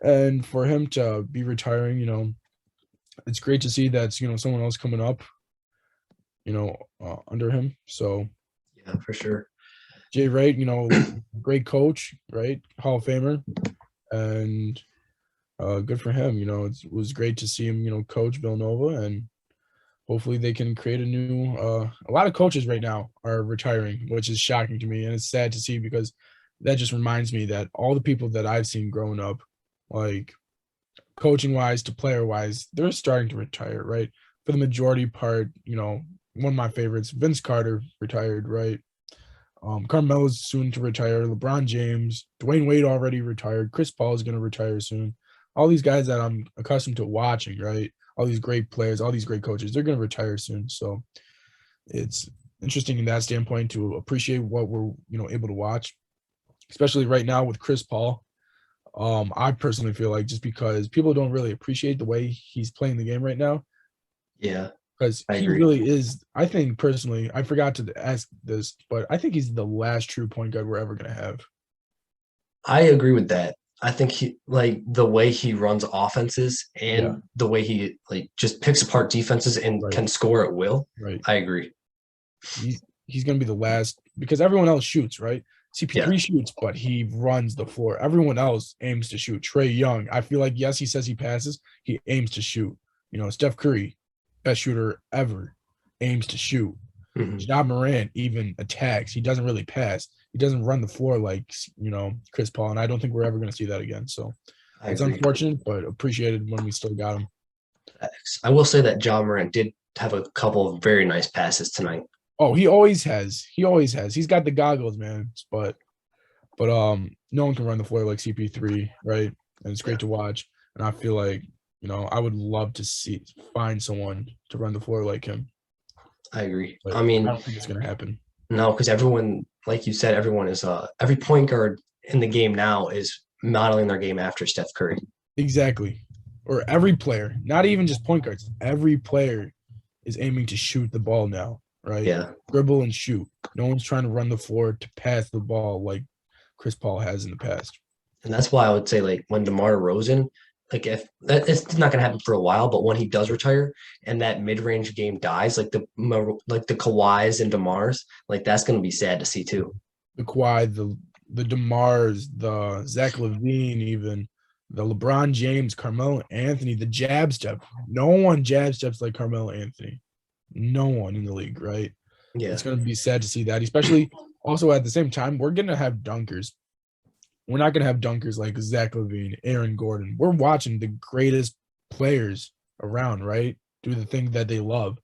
And for him to be retiring, it's great to see that's someone else coming up, under him. So Yeah, for sure. Jay Wright, great coach, right? Hall of Famer, and good for him. It was great to see him, coach Villanova, and hopefully they can create a new. A lot of coaches right now are retiring, which is shocking to me, and it's sad to see because that just reminds me that all the people that I've seen growing up, like coaching wise to player wise, they're starting to retire, right? For the majority part, one of my favorites, Vince Carter, retired, right? Carmelo's soon to retire. LeBron James, Dwayne Wade already retired. Chris Paul is going to retire soon. All these guys that I'm accustomed to watching, right? All these great players, all these great coaches, they're going to retire soon. So it's interesting in that standpoint to appreciate what we're, able to watch, especially right now with Chris Paul. I personally feel like just because people don't really appreciate the way he's playing the game right now, Yeah, because I he agree. really is. I think personally, I forgot to ask this, but I think he's the last true point guard we're ever going to have. I agree with that. I think he like the way he runs offenses Yeah, and the way he like just picks apart defenses and right, can score at will. right. I agree. He's going to be the last because everyone else shoots, right? Yeah, CP3 shoots, but he runs the floor. Everyone else aims to shoot. Trey Young, I feel like, yes, he says he passes. He aims to shoot. Steph Curry, best shooter ever, aims to shoot. mhm. Ja Morant even attacks. He doesn't really pass. He doesn't run the floor like, Chris Paul. And I don't think we're ever going to see that again. So I it's agree. unfortunate, but appreciated when we still got him. I will say that John Morant did have a couple of very nice passes tonight. Oh, he always has. He always has. He's got the goggles, man. But no one can run the floor like CP3, right? And it's Yeah, great to watch. And I feel like, I would love to find someone to run the floor like him. I agree. But I I mean, don't think it's gonna happen. no, because everyone, like you said, everyone is every point guard in the game now is modeling their game after Steph Curry. Exactly. Or every player, not even just point guards, every player is aiming to shoot the ball now, right? Yeah, Dribble and shoot. No one's trying to run the floor to pass the ball like Chris Paul has in the past. and that's why I would say like when DeMar DeRozan, like if that it's not gonna happen for a while, but when he does retire and that mid range game dies, like the Kawhis and DeMars, like that's gonna be sad to see too. The Kawhi, the DeMars, the Zach LaVine, even the LeBron James, Carmelo Anthony, the jab step. No one jab steps like Carmelo Anthony. No one in the league, right? Yeah, It's going to be sad to see that, especially also at the same time, we're going to have dunkers. We're not going to have dunkers like Zach LaVine, Aaron Gordon. We're watching the greatest players around, right? Do the thing that they love.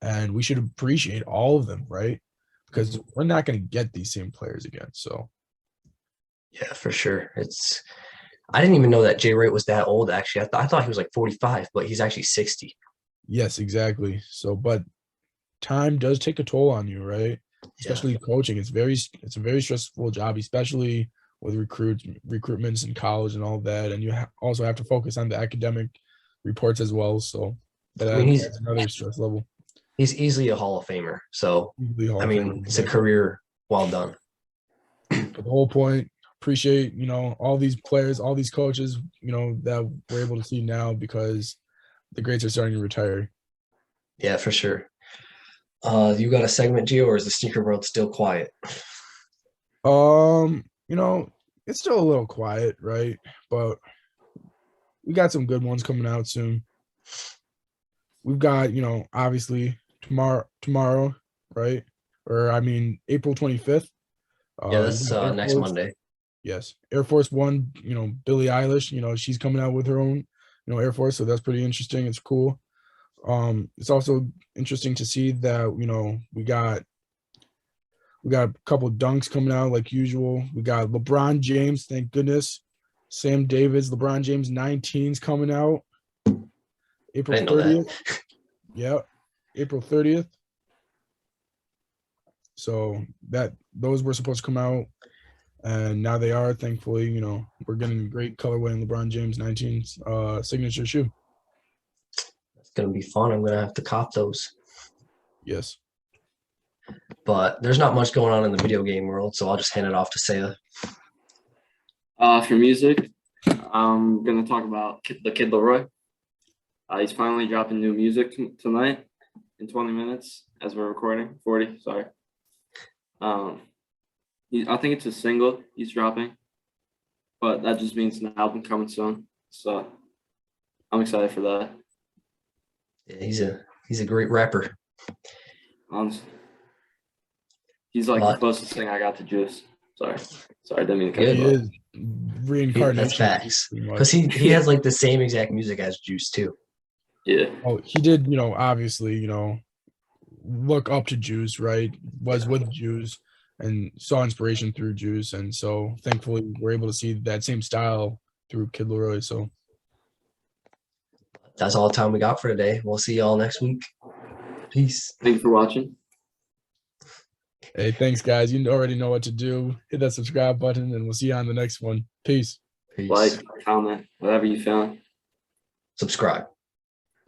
And we should appreciate all of them, right? Because we're not going to get these same players again. So, yeah, for sure. I didn't even know that Jay Wright was that old. Actually, I thought he was like 45, but he's actually 60. yes, exactly. So, but time does take a toll on you, right? Yeah, Especially coaching. It's a very stressful job, especially with recruitments in college and all that. And you also have to focus on the academic reports as well. So that I mean adds another stress level. he's easily a Hall of Famer. So Easily Hall I of Fame, mean, it's a exactly. career well done. But the whole point, appreciate, all these players, all these coaches, that we're able to see now because the greats are starting to retire. Yeah, for sure. You got a segment, Gio, or is the sneaker world still quiet? It's still a little quiet, right? But we got some good ones coming out soon. We've got, obviously tomorrow, right? Or I mean April 25th. Yeah, You that's got Air next Force. Monday. Yes. Air Force One, Billie Eilish, she's coming out with her own, Air Force. So that's pretty interesting. It's cool. It's also interesting to see that, we got a couple dunks coming out like usual. We got LeBron James, thank goodness. Sam Davis, LeBron James 19's coming out I April didn't know that. 30th. Yeah, April 30th. So those were supposed to come out, and now they are. Thankfully, we're getting great colorway in LeBron James 19 signature shoe. It's gonna be fun. I'm gonna have to cop those. Yes. But there's not much going on in the video game world, so I'll just hand it off to Saya. For music, I'm gonna talk about the Kid Leroy. He's finally dropping new music tonight in 20 minutes as we're recording. 40, sorry. I think it's a single he's dropping, but that just means an album coming soon. So I'm excited for that. Yeah, he's a great rapper. He's like the closest thing I got to Juice. Sorry, didn't mean to cut He you off. is reincarnation. That's facts. Because he has like the same exact music as Juice too. Yeah. Oh, he did, obviously, look up to Juice, right? Was with Juice and saw inspiration through Juice. And so thankfully we're able to see that same style through Kid Leroy. So that's all the time we got for today. We'll see y'all next week. Peace. Thanks for watching. Hey, thanks, guys. You already know what to do. Hit that subscribe button, and we'll see you on the next one. Peace. Peace. Like, comment, whatever you found. Subscribe.